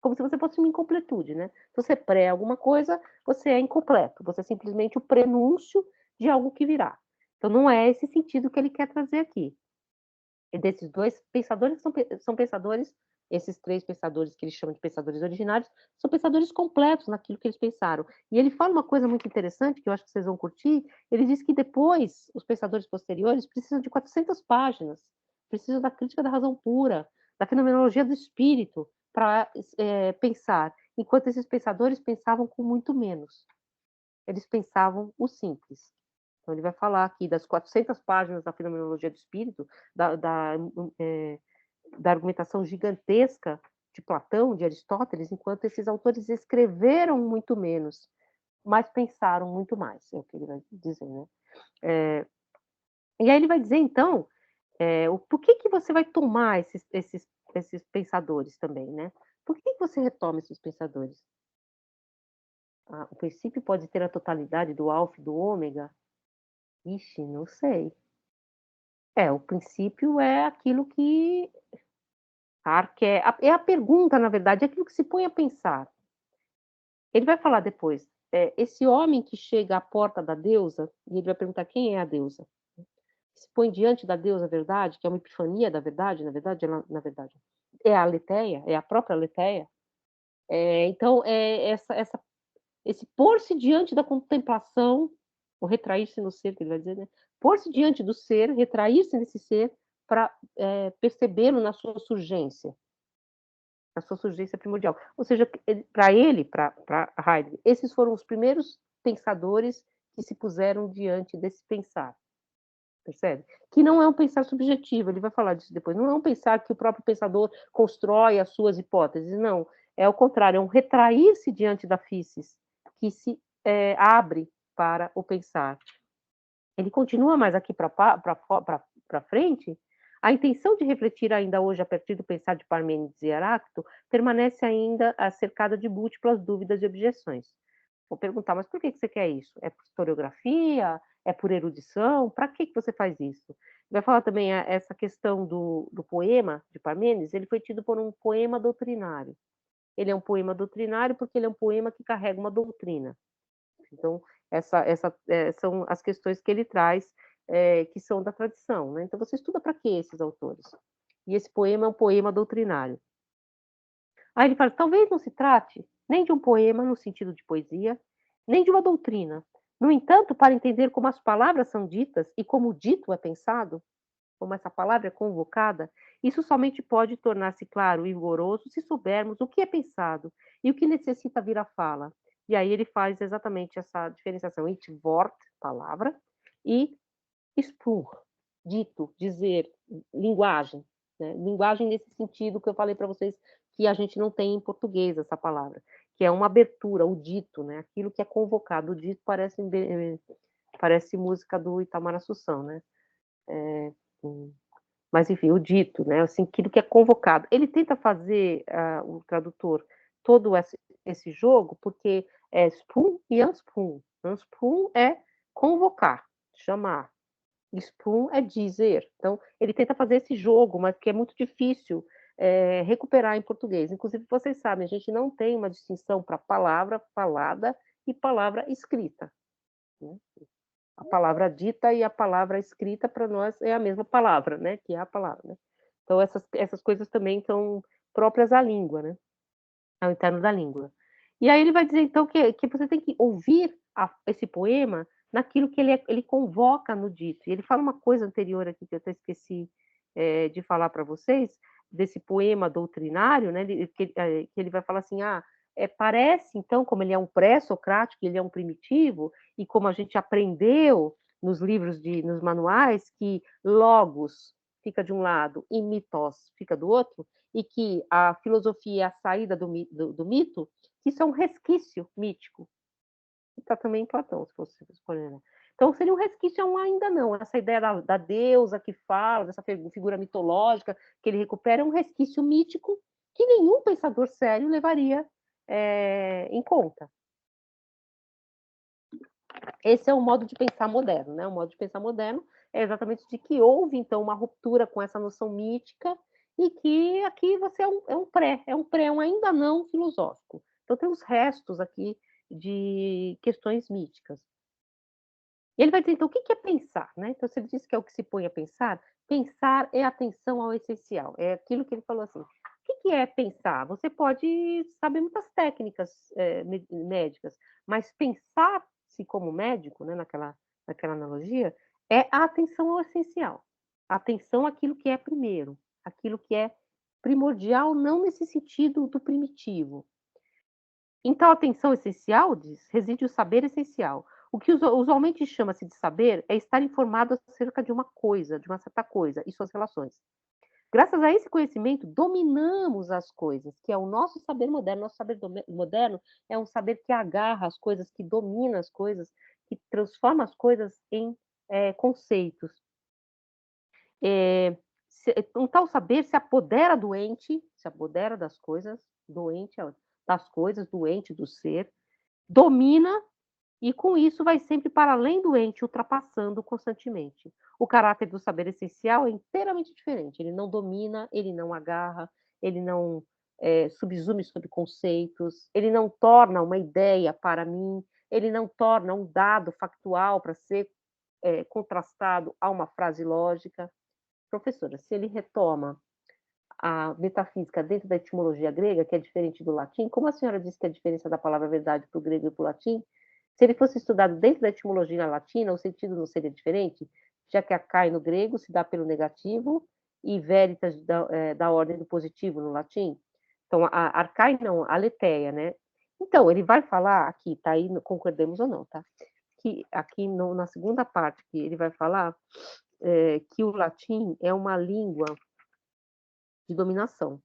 Como se você fosse uma incompletude, né. Se você é pré alguma coisa, você é incompleto, você é simplesmente o prenúncio de algo que virá. Então não é esse sentido que ele quer trazer aqui. E desses 2 pensadores que são pensadores, esses 3 pensadores que ele chama de pensadores originários, são pensadores completos naquilo que eles pensaram. E ele fala uma coisa muito interessante, que eu acho que vocês vão curtir, ele diz que depois, os pensadores posteriores precisam de 400 páginas, precisam da crítica da razão pura, da fenomenologia do espírito, para pensar, enquanto esses pensadores pensavam com muito menos. Eles pensavam o simples. Então ele vai falar aqui das 400 páginas da Fenomenologia do Espírito, da argumentação gigantesca de Platão, de Aristóteles, enquanto esses autores escreveram muito menos, mas pensaram muito mais, é o que ele vai dizer, né. Eh, e aí ele vai dizer então, o por que você vai tomar esses pensadores também, né. Por que você retoma esses pensadores? Ah, o princípio pode ter a totalidade do alfa e do ômega? Ixi, não sei. É, o princípio é aquilo que é a pergunta, na verdade, é aquilo que se põe a pensar. Ele vai falar depois, esse homem que chega à porta da deusa, e ele vai perguntar quem é a deusa. Se põe diante da deusa verdade, que é uma epifania da verdade, na verdade, é a Aletheia, é a própria Aletheia. Então, esse pôr-se diante da contemplação, o retrair-se no ser, que ele vai dizer, né, pôr-se diante do ser, retrair-se nesse ser para percebê-lo na sua surgência primordial. Ou seja, para ele, para Heidegger, esses foram os primeiros pensadores que se puseram diante desse pensar, percebe? Que não é um pensar subjetivo, ele vai falar disso depois, não é um pensar que o próprio pensador constrói as suas hipóteses, não, é o contrário, é um retrair-se diante da physis, que se abre para o pensar. Ele continua mais aqui para frente, a intenção de refletir ainda hoje a partir do pensar de Parmênides e Heráclito permanece ainda cercada de múltiplas dúvidas e objeções. Vou perguntar: "Mas por que você quer isso? É por historiografia? É por erudição? Para que você faz isso?". Vai falar também essa questão do poema de Parmênides, ele foi tido por um poema doutrinário. Ele é um poema doutrinário, porque ele é um poema que carrega uma doutrina. Então, são as questões que ele traz, que são da tradição, né. Então você estuda para quê esses autores? E esse poema é um poema doutrinário. Aí ele fala: "Talvez não se trate nem de um poema no sentido de poesia, nem de uma doutrina. No entanto, para entender como as palavras são ditas e como o dito é pensado, como essa palavra é convocada, isso somente pode tornar-se claro e vigoroso se soubermos o que é pensado e o que necessita vir à fala". E aí ele faz exatamente essa diferenciação entre Wort, palavra, e Spruch, dito, dizer, linguagem, né. Linguagem nesse sentido que eu falei para vocês que a gente não tem em português essa palavra, que é uma abertura, o dito, né, aquilo que é convocado. O dito parece música do Itamar Assunção, né. Hum. Mas enfim, o dito, né, assim, aquilo que é convocado. Ele tenta fazer, o tradutor, todo esse jogo, porque é Sprung e Ansprung. Ansprung é convocar, chamar, Sprung é dizer. Então, ele tenta fazer esse jogo, mas que é muito difícil, recuperar em português. Inclusive, vocês sabem, a gente não tem uma distinção para palavra falada e palavra escrita, né. A palavra dita e a palavra escrita para nós é a mesma palavra, né, que é a palavra, né. Então essas coisas também são próprias à língua, né, ao interno da língua. E aí ele vai dizer então que você tem que ouvir esse poema naquilo que ele convoca no dito. E ele fala uma coisa anterior aqui que eu até esqueci, de falar para vocês, desse poema doutrinário, né, que ele vai falar assim: "Ah, parece então, como ele é um pré-socrático, ele é um primitivo, e como a gente aprendeu nos manuais, que logos fica de um lado e mitos fica do outro, e que a filosofia é a saída do mito, que isso é um resquício mítico". Está também em Platão, se fosse escolher, né. Então seria um resquício a um ainda não, essa ideia da deusa que fala, dessa figura mitológica que ele recupera, é um resquício mítico que nenhum pensador sério levaria em conta. Esse é o modo de pensar moderno, né? O modo de pensar moderno é exatamente de que houve, então, uma ruptura com essa noção mítica e que aqui você é um ainda não filosófico. Então, tem os restos aqui de questões míticas. E ele vai dizer, então, o que é pensar? Né? Então, se ele diz que é o que se põe a pensar, pensar é atenção ao essencial. É aquilo que ele falou assim. O que é pensar? Você pode saber muitas técnicas médicas, mas pensar-se como médico, né, naquela analogia, é a atenção ao essencial. A atenção àquilo que é primeiro, aquilo que é primordial, não nesse sentido do primitivo. Então, a atenção essencial, diz, reside o saber essencial. O que usualmente chama-se de saber é estar informado acerca de uma coisa, de uma certa coisa, e suas relações. Graças a esse conhecimento, dominamos as coisas, que é o nosso saber moderno. Nosso saber moderno é um saber que agarra as coisas, que domina as coisas, que transforma as coisas em conceitos. Um tal saber se apodera doente, se apodera das coisas, doente, das coisas, doente do ser, domina e, com isso, vai sempre para além do ente, ultrapassando constantemente. O caráter do saber essencial é inteiramente diferente. Ele não domina, ele não agarra, ele não subsume sobre conceitos, ele não torna uma ideia para mim, ele não torna um dado factual para ser contrastado a uma frase lógica. Professora, se ele retoma a metafísica dentro da etimologia grega, que é diferente do latim, como a senhora disse que a diferença da palavra verdade para o grego e para o latim, se ele fosse estudado dentro da etimologia latina, o sentido não seria diferente, já que a cai no grego se dá pelo negativo e veritas da ordem do positivo no latim. Então, a arcai não, a aletheia, né? Então, ele vai falar aqui, tá aí, concordemos ou não, tá? Que aqui na segunda parte que ele vai falar que o latim é uma língua de dominação.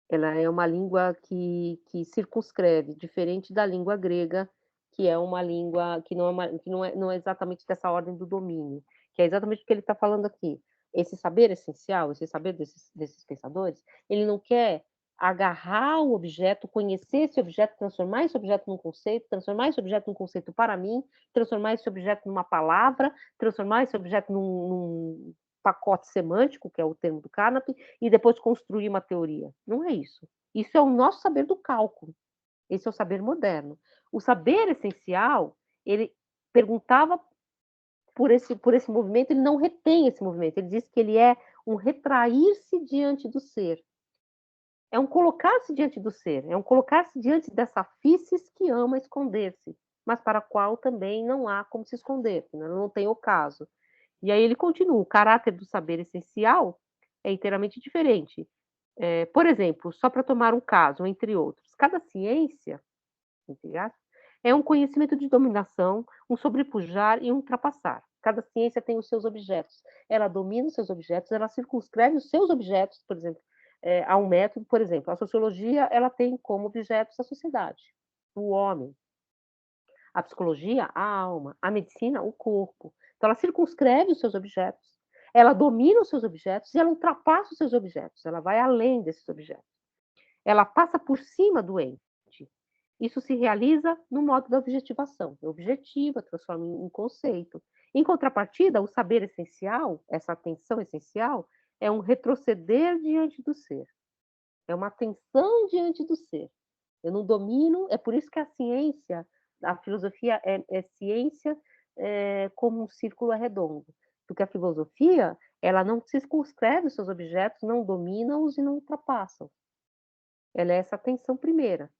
Ela é uma língua que circunscreve, diferente da língua grega, que é uma língua que não é exatamente dessa ordem do domínio, que é exatamente o que ele está falando aqui. Esse saber essencial, esse saber desses pensadores, ele não quer agarrar o objeto, conhecer esse objeto, transformar esse objeto num conceito, transformar esse objeto num conceito para mim, transformar esse objeto numa palavra, transformar esse objeto num pacote semântico, que é o termo do Carnap, e depois construir uma teoria. Não é isso. Isso é o nosso saber do cálculo. Esse é o saber moderno. O saber essencial, ele perguntava por esse movimento, ele não retém esse movimento. Ele diz que ele é um retrair-se diante do ser. É um colocar-se diante do ser. É um colocar-se diante dessa physis que ama esconder-se, mas para a qual também não há como se esconder, né? Não tem ocaso. E aí ele continua, o caráter do saber essencial é inteiramente diferente. Por exemplo, só para tomar um caso, entre outros, cada ciência, é um conhecimento de dominação, um sobrepujar e um ultrapassar. Cada ciência tem os seus objetos. Ela domina os seus objetos, ela circunscreve os seus objetos, por exemplo, a um método, por exemplo. A sociologia, ela tem como objetos a sociedade, o homem. A psicologia, a alma. A medicina, o corpo. Então, ela circunscreve os seus objetos, ela domina os seus objetos e ela ultrapassa os seus objetos. Ela vai além desses objetos. Ela passa por cima do ente. Isso se realiza no modo da objetivação. É objetiva, transforma em conceito. Em contrapartida, o saber essencial, essa atenção essencial, é um retroceder diante do ser. É uma atenção diante do ser. Eu não domino, é por isso que a ciência, a filosofia é ciência como um círculo redondo. Porque a filosofia, ela não circunscreve os seus objetos, não domina-os e não ultrapassam. Ela é essa atenção primeira.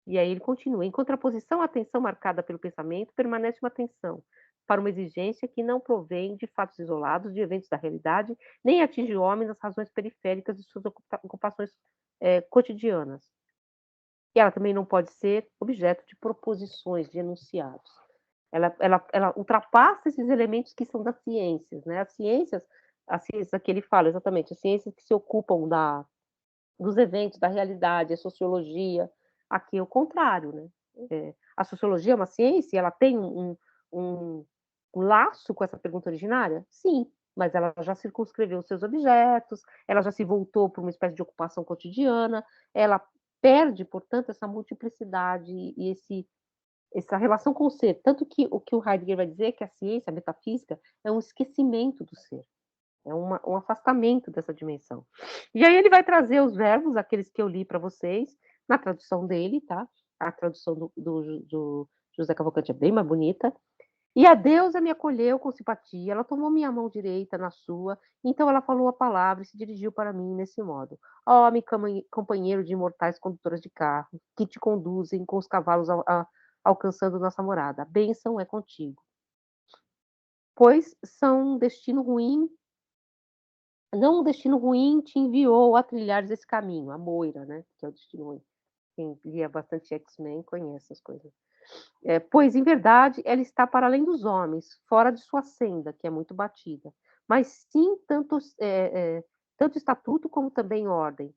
E aí ele continua. Em contraposição à atenção marcada pelo pensamento, permanece uma atenção para uma exigência que não provém de fatos isolados, de eventos da realidade, nem atinge o homem nas razões periféricas de suas ocupações cotidianas. E ela também não pode ser objeto de proposições, de enunciados. Ela ultrapassa esses elementos que são das ciências, né? As ciências que ele fala exatamente, as ciências que se ocupam dos eventos, da realidade, a sociologia, aqui é o contrário, né? A sociologia é uma ciência, ela tem um laço com essa pergunta originária? Sim, mas ela já circunscreveu os seus objetos, ela já se voltou para uma espécie de ocupação cotidiana, ela perde, portanto, essa multiplicidade e essa relação com o ser. Tanto que o Heidegger vai dizer é que a ciência, a metafísica, é um esquecimento do ser, é um afastamento dessa dimensão. E aí ele vai trazer os verbos, aqueles que eu li para vocês, na tradução dele, tá? A tradução do José Cavalcante é bem mais bonita. E a deusa me acolheu com simpatia, ela tomou minha mão direita na sua, então ela falou a palavra e se dirigiu para mim nesse modo. Homem, companheiro de imortais condutoras de carro, que te conduzem com os cavalos alcançando nossa morada. A bênção é contigo. Pois são um destino ruim, não um destino ruim te enviou a trilhares esse caminho, a Moira, né? Que é o destino ruim. Quem lia bastante X-Men conhece essas coisas. Pois, em verdade, ela está para além dos homens, fora de sua senda, que é muito batida. Mas sim, tanto estatuto como também ordem.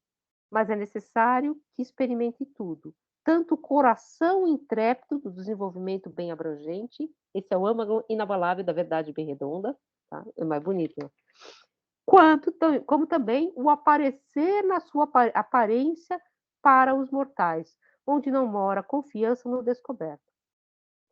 Mas é necessário que experimente tudo. Tanto o coração intrépido do desenvolvimento bem abrangente, esse é o âmago inabalável da verdade bem redonda, tá? É mais bonito, né? Como também o aparecer na sua aparência para os mortais, onde não mora confiança no descoberto.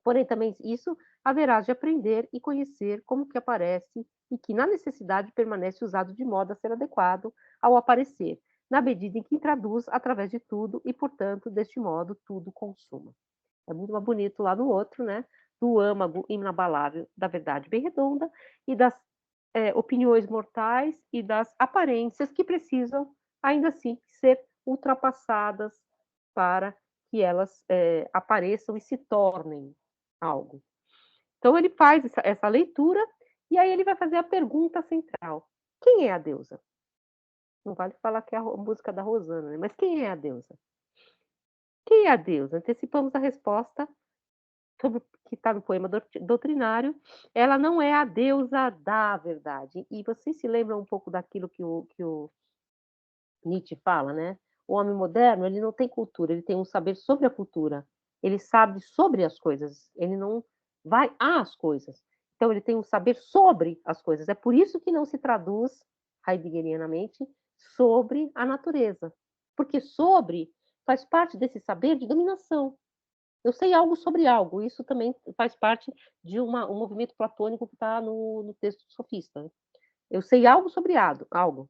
Porém, também isso haverás de aprender e conhecer como que aparece e que, na necessidade, permanece usado de modo a ser adequado ao aparecer, na medida em que traduz através de tudo e, portanto, deste modo, tudo consuma. É muito mais bonito lá no outro, né? Do âmago inabalável da verdade bem redonda e das opiniões mortais e das aparências que precisam, ainda assim, ser ultrapassadas para que elas apareçam e se tornem algo. Então ele faz essa leitura e aí ele vai fazer a pergunta central: quem é a deusa? Não vale falar que é a música da Rosana, né? Mas quem é a deusa? Quem é a deusa? Antecipamos a resposta sobre que está no poema doutrinário. Ela não é a deusa da verdade. E vocês se lembram um pouco daquilo que o Nietzsche fala, né? O homem moderno, ele não tem cultura, ele tem um saber sobre a cultura. Ele sabe sobre as coisas, ele não vai às coisas. Então, ele tem um saber sobre as coisas. É por isso que não se traduz, heideggerianamente, sobre a natureza. Porque sobre faz parte desse saber de dominação. Eu sei algo sobre algo, isso também faz parte de um movimento platônico que está no texto do sofista. Eu sei algo sobre algo.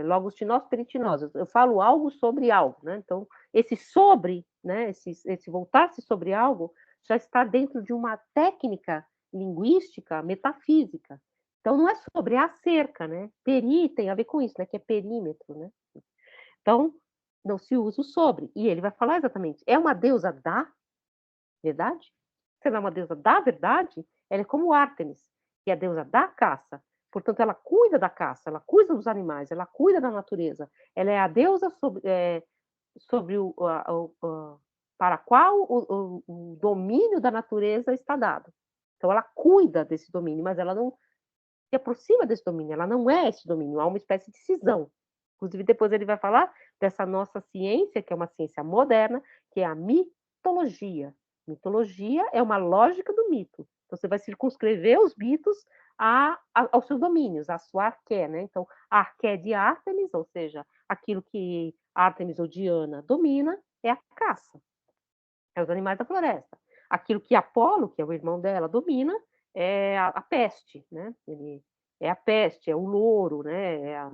Logos tinós peritinós. Eu falo algo sobre algo, né? Então, esse sobre, né? Esse voltar-se sobre algo já está dentro de uma técnica linguística metafísica. Então, não é sobre, é acerca, né? Peri tem a ver com isso, né? Que é perímetro, né? Então, não se usa o sobre. E ele vai falar exatamente, é uma deusa da verdade? Se ela é uma deusa da verdade, ela é como Ártemis, que é a deusa da caça. Portanto, ela cuida da caça, ela cuida dos animais, ela cuida da natureza. Ela é a deusa sobre para a qual o domínio da natureza está dado. Então, ela cuida desse domínio, mas ela não se aproxima desse domínio, ela não é esse domínio, há uma espécie de cisão. Inclusive, depois ele vai falar dessa nossa ciência, que é uma ciência moderna, que é a mitologia. Mitologia é uma lógica do mito. Então, você vai circunscrever os mitos aos seus domínios, à sua arqué, né? Então, a arqué de Ártemis, ou seja, aquilo que Ártemis ou Diana domina, é a caça, é os animais da floresta. Aquilo que Apolo, que é o irmão dela, domina, é a peste, né? É a peste, é o louro, né?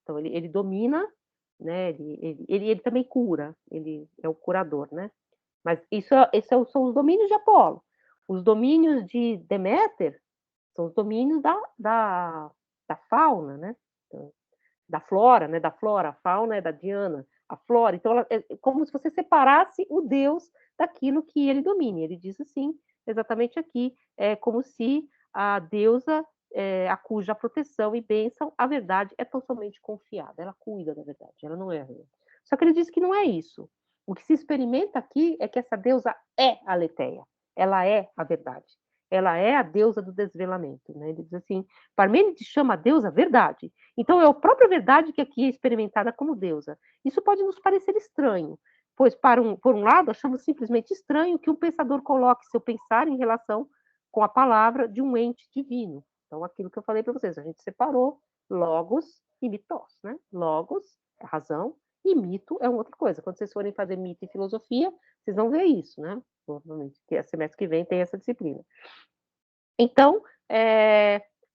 Então, ele domina, né? Ele também cura, ele é o curador, né? Mas esses são os domínios de Apolo. Os domínios de Deméter são os domínios da fauna, né? Da flora, né? Da flora, a fauna é da Diana, a flora. Então, é como se você separasse o Deus daquilo que ele domine. Ele diz assim, exatamente aqui, é como se a deusa a cuja proteção e bênção, a verdade é totalmente confiada. Ela cuida da verdade, ela não é ruim. Só que ele diz que não é isso. O que se experimenta aqui é que essa deusa é a Aletheia. Ela é a verdade. Ela é a deusa do desvelamento. Né? Ele diz assim, Parmênides chama a deusa verdade. Então, é a própria verdade que aqui é experimentada como deusa. Isso pode nos parecer estranho, Pois, por um lado, achamos simplesmente estranho que um pensador coloque seu pensar em relação com a palavra de um ente divino. Então, aquilo que eu falei para vocês, a gente separou logos e mitos, né? Logos é razão e mito é uma outra coisa. Quando vocês forem fazer mito e filosofia, vocês vão ver isso, né? Provavelmente, que a semestre que vem tem essa disciplina. Então,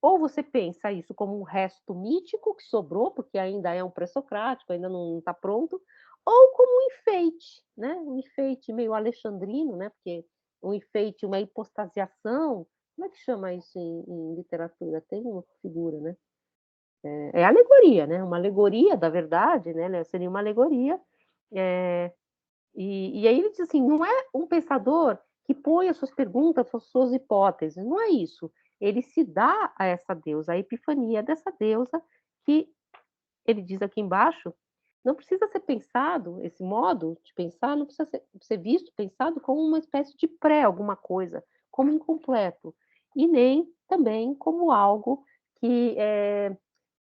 ou você pensa isso como um resto mítico que sobrou, porque ainda é um pré-socrático, ainda não está pronto, ou como um enfeite, né? Um enfeite meio alexandrino, né? Porque um enfeite, uma hipostasiação, como é que chama isso em literatura? Tem uma figura, né? É alegoria, né? Uma alegoria da verdade, né? Seria uma alegoria. E aí ele diz assim, não é um pensador que põe as suas perguntas, as suas hipóteses, não é isso. Ele se dá a essa deusa, a epifania dessa deusa, que ele diz aqui embaixo, não precisa ser pensado, esse modo de pensar não precisa ser visto, pensado como uma espécie de pré alguma coisa, como incompleto, e nem também como algo que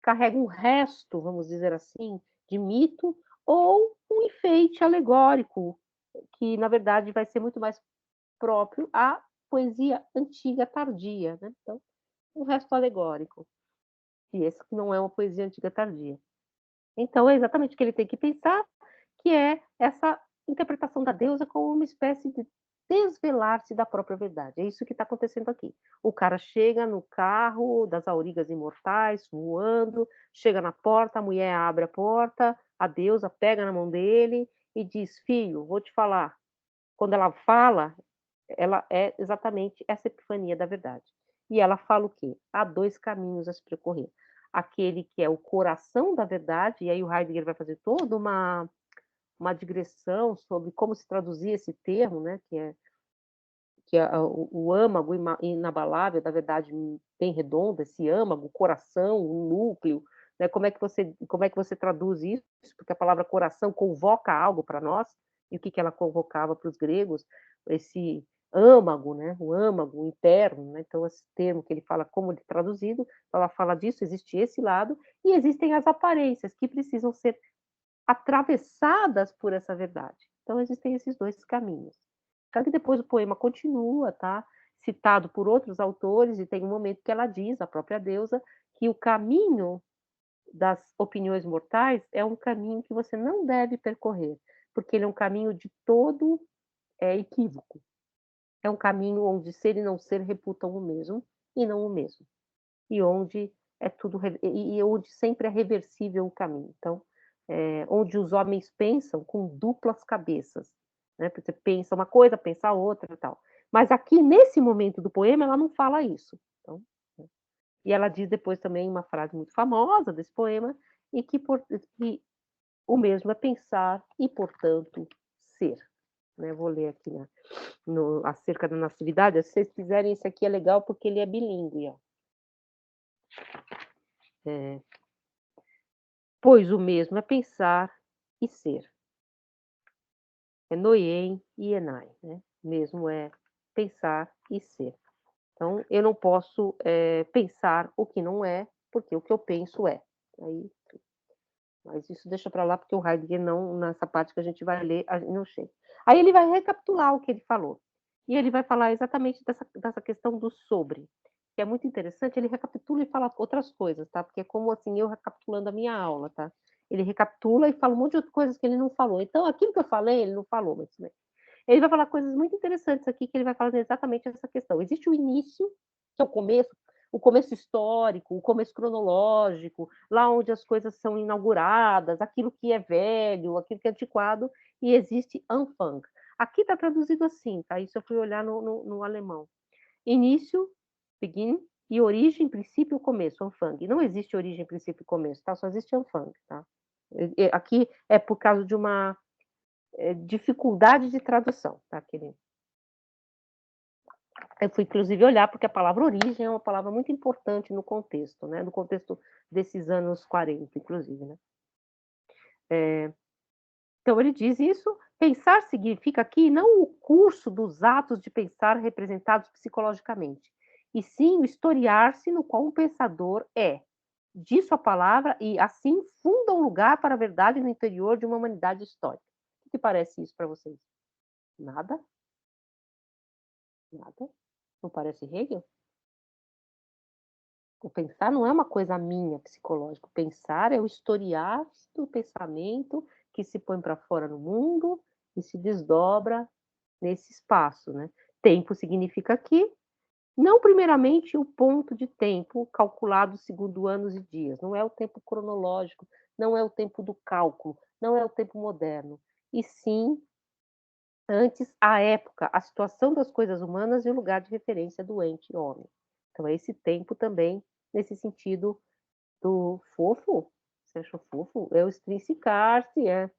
carrega um resto, vamos dizer assim, de mito ou um enfeite alegórico, que na verdade vai ser muito mais próprio à poesia antiga tardia, né? Então, um resto alegórico, e esse que não é uma poesia antiga tardia. Então, é exatamente o que ele tem que pensar, que é essa interpretação da deusa como uma espécie de desvelar-se da própria verdade. É isso que está acontecendo aqui. O cara chega no carro das aurigas imortais, voando, chega na porta, a mulher abre a porta, a deusa pega na mão dele e diz: filho, vou te falar. Quando ela fala, ela é exatamente essa epifania da verdade. E ela fala o quê? Há dois caminhos a se percorrer. Aquele que é o coração da verdade, e aí o Heidegger vai fazer toda uma digressão sobre como se traduzir esse termo, né, que é o âmago inabalável da verdade bem redonda, esse âmago, o coração, o núcleo, né, como é que você traduz isso? Porque a palavra coração convoca algo para nós, e o que ela convocava para os gregos? Esse âmago, né, o âmago interno, né, então esse termo que ele fala como ele traduzido, ela fala disso, existe esse lado, e existem as aparências que precisam ser atravessadas por essa verdade. Então existem esses dois caminhos. Claro que depois o poema continua, tá? Citado por outros autores, e tem um momento que ela diz, a própria deusa, que o caminho das opiniões mortais é um caminho que você não deve percorrer, porque ele é um caminho de todo equívoco. É um caminho onde ser e não ser reputam o mesmo e não o mesmo. E onde é tudo e onde sempre é reversível o caminho. Então, onde os homens pensam com duplas cabeças, né? Você pensa uma coisa, pensa a outra e tal. Mas aqui, nesse momento do poema, ela não fala isso. Então, e ela diz depois também uma frase muito famosa desse poema, e que o mesmo é pensar e, portanto, ser. Né? Vou ler aqui acerca da natividade. Se vocês quiserem, esse aqui é legal porque ele é bilíngue. Ó. Pois o mesmo é pensar e ser. É noien e enai, né? Mesmo é pensar e ser. Então, eu não posso pensar o que não é, porque o que eu penso é. Aí, mas isso deixa para lá, porque o Heidegger não, nessa parte que a gente vai ler, não chega. Aí ele vai recapitular o que ele falou. E ele vai falar exatamente dessa questão do sobre, que é muito interessante. Ele recapitula e fala outras coisas, tá? Porque é como assim, eu recapitulando a minha aula, tá? Ele recapitula e fala um monte de outras coisas que ele não falou. Então, aquilo que eu falei, ele não falou, mas né? Ele vai falar coisas muito interessantes aqui, que ele vai falar exatamente essa questão. Existe o início, que é o começo histórico, o começo cronológico, lá onde as coisas são inauguradas, aquilo que é velho, aquilo que é antiquado, e existe Anfang. Aqui está traduzido assim, tá? Isso eu fui olhar no alemão. Início, begin, e origem, princípio e começo, Anfang. Não existe origem, princípio e começo, tá? Só existe Anfang, tá? Aqui é por causa de uma dificuldade de tradução, tá? Eu fui, inclusive, olhar, porque a palavra origem é uma palavra muito importante no contexto, né? No contexto desses anos 40, inclusive, né? Então, ele diz isso, pensar significa aqui não o curso dos atos de pensar representados psicologicamente, e sim o historiar-se no qual um pensador é. Disso a palavra, e assim funda um lugar para a verdade no interior de uma humanidade histórica. que parece isso para vocês? Nada? Nada? Não parece Hegel? O pensar não é uma coisa minha, psicológica. O pensar é o historiar do pensamento que se põe para fora no mundo e se desdobra nesse espaço, né. Tempo significa aqui, não primeiramente o ponto de tempo calculado segundo anos e dias, não é o tempo cronológico, não é o tempo do cálculo, não é o tempo moderno, e sim, antes, a época, a situação das coisas humanas e o lugar de referência do ente homem. Então é esse tempo também, nesse sentido do fofo? Você achou fofo? É o extrinsicar-se, é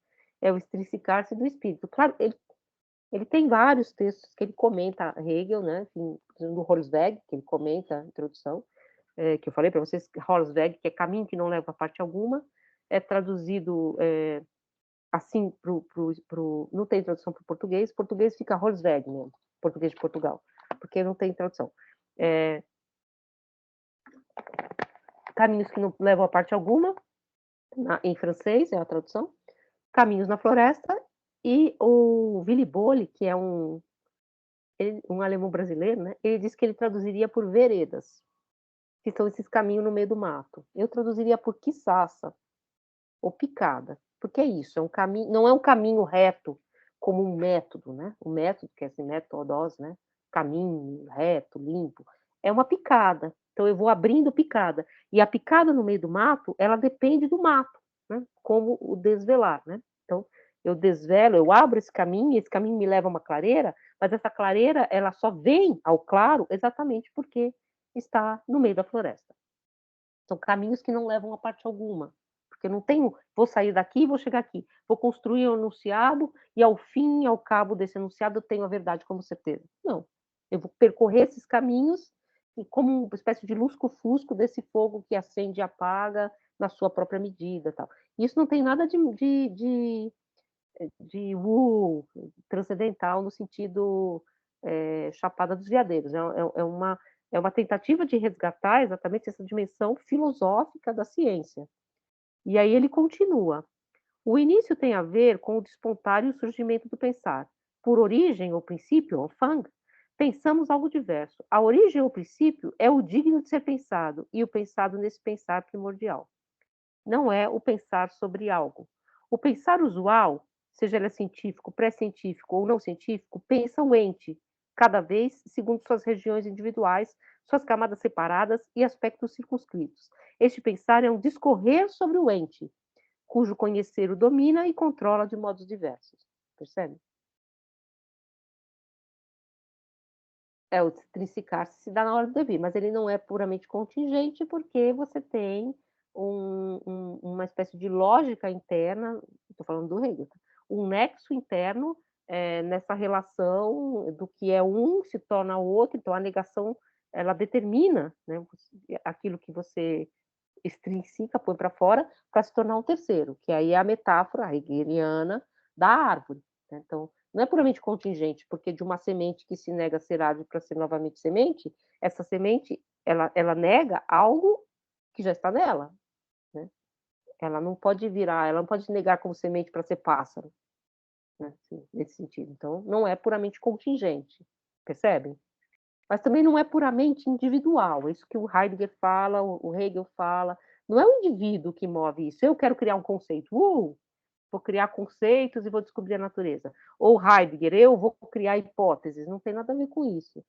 o extrinsicar-se do espírito. Claro, ele tem vários textos que ele comenta Hegel, né, enfim, do Rosweg, que ele comenta a introdução, que eu falei para vocês, Rosweg, que é caminho que não leva a parte alguma, é traduzido, assim, não tem tradução para o português, português fica Rosweg mesmo, português de Portugal, porque não tem tradução. Caminhos que não levam a parte alguma, em francês é a tradução, Caminhos na Floresta, e o Willy Bolle, que é um alemão brasileiro, né, ele disse que ele traduziria por veredas, que são esses caminhos no meio do mato. Eu traduziria por quiçaça, ou picada, porque é isso, é um caminho, não é um caminho reto, como um método, né, o método, que é assim, metodose, né, caminho reto, limpo, é uma picada, então eu vou abrindo picada, e a picada no meio do mato, ela depende do mato, né, como o desvelar, né, então eu desvelo, eu abro esse caminho me leva a uma clareira, mas essa clareira, ela só vem ao claro exatamente porque está no meio da floresta. São caminhos que não levam a parte alguma, porque não tenho, vou sair daqui e vou chegar aqui, vou construir um enunciado e ao fim e ao cabo desse enunciado eu tenho a verdade como certeza. Não, eu vou percorrer esses caminhos e como uma espécie de lusco-fusco desse fogo que acende e apaga na sua própria medida, tal. Isso não tem nada de transcendental no sentido Chapada dos Veadeiros. É uma tentativa de resgatar exatamente essa dimensão filosófica da ciência. E aí ele continua. O início tem a ver com o despontar e o surgimento do pensar. Por origem ou princípio, Fang, pensamos algo diverso. A origem ou princípio é o digno de ser pensado e o pensado nesse pensar primordial. Não é o pensar sobre algo. O pensar usual, seja ele científico, pré-científico ou não científico, pensa o ente, cada vez segundo suas regiões individuais, suas camadas separadas e aspectos circunscritos. Este pensar é um discorrer sobre o ente, cujo conhecer o domina e controla de modos diversos. Percebe? É, o extrinsicar-se se dá na hora do devir, mas ele não é puramente contingente, porque você tem uma espécie de lógica interna, estou falando do Hegel, tá? Um nexo interno nessa relação do que é um se torna outro, então a negação ela determina, né, aquilo que você extrinsica, põe para fora, para se tornar um terceiro, que aí é a metáfora hegeliana da árvore, né? Então, não é puramente contingente, porque de uma semente que se nega a ser árvore para ser novamente semente, essa semente, ela nega algo que já está nela, né? Ela não pode virar, ela não pode se negar como semente para ser pássaro, né? Assim, nesse sentido. Então, não é puramente contingente, percebem? Mas também não é puramente individual, é isso que o Heidegger fala, o Hegel fala, não é o indivíduo que move isso. Eu quero criar um conceito, vou criar conceitos e vou descobrir a natureza. Ou Heidegger, eu vou criar hipóteses, não tem nada a ver com isso,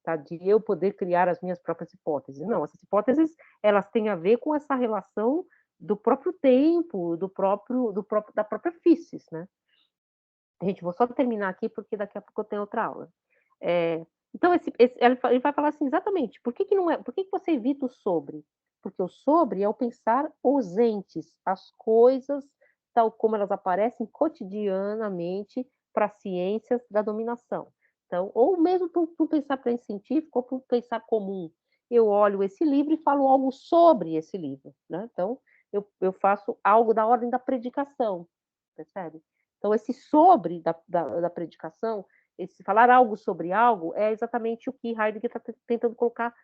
tá? De eu poder criar as minhas próprias hipóteses. Não, essas hipóteses, elas têm a ver com essa relação do próprio tempo, da própria physis, né? Gente, vou só terminar aqui, porque daqui a pouco eu tenho outra aula. Então, ele vai falar assim, exatamente, por que não é, por que você evita o sobre? Porque o sobre é o pensar os entes, as coisas, tal como elas aparecem cotidianamente para as ciências da dominação. Então, ou mesmo para o pensar científico, ou para o pensar comum. Eu olho esse livro e falo algo sobre esse livro, né? Então, eu faço algo da ordem da predicação, percebe? Então, esse sobre da predicação, esse falar algo sobre algo, é exatamente o que Heidegger está tentando colocar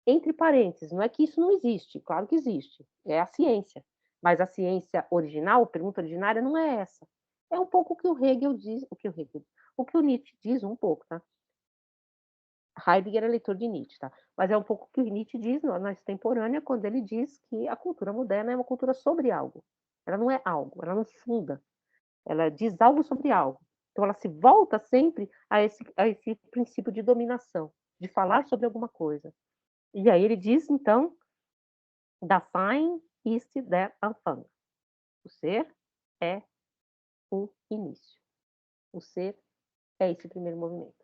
entre parênteses. Não é que isso não existe, claro que existe, é a ciência. Mas a ciência original, a pergunta originária, não é essa. É um pouco o que o Hegel diz, o que o Nietzsche diz um pouco, tá. Heidegger é leitor de Nietzsche, tá. Mas é um pouco o que o Nietzsche diz na Extemporânea, quando ele diz que a cultura moderna é uma cultura sobre algo. Ela não é algo, ela não funda, ela diz algo sobre algo. Então ela se volta sempre a esse princípio de dominação, de falar sobre alguma coisa. E aí ele diz então: "Das Sein ist der Anfang", o ser é o início, o ser é esse primeiro movimento,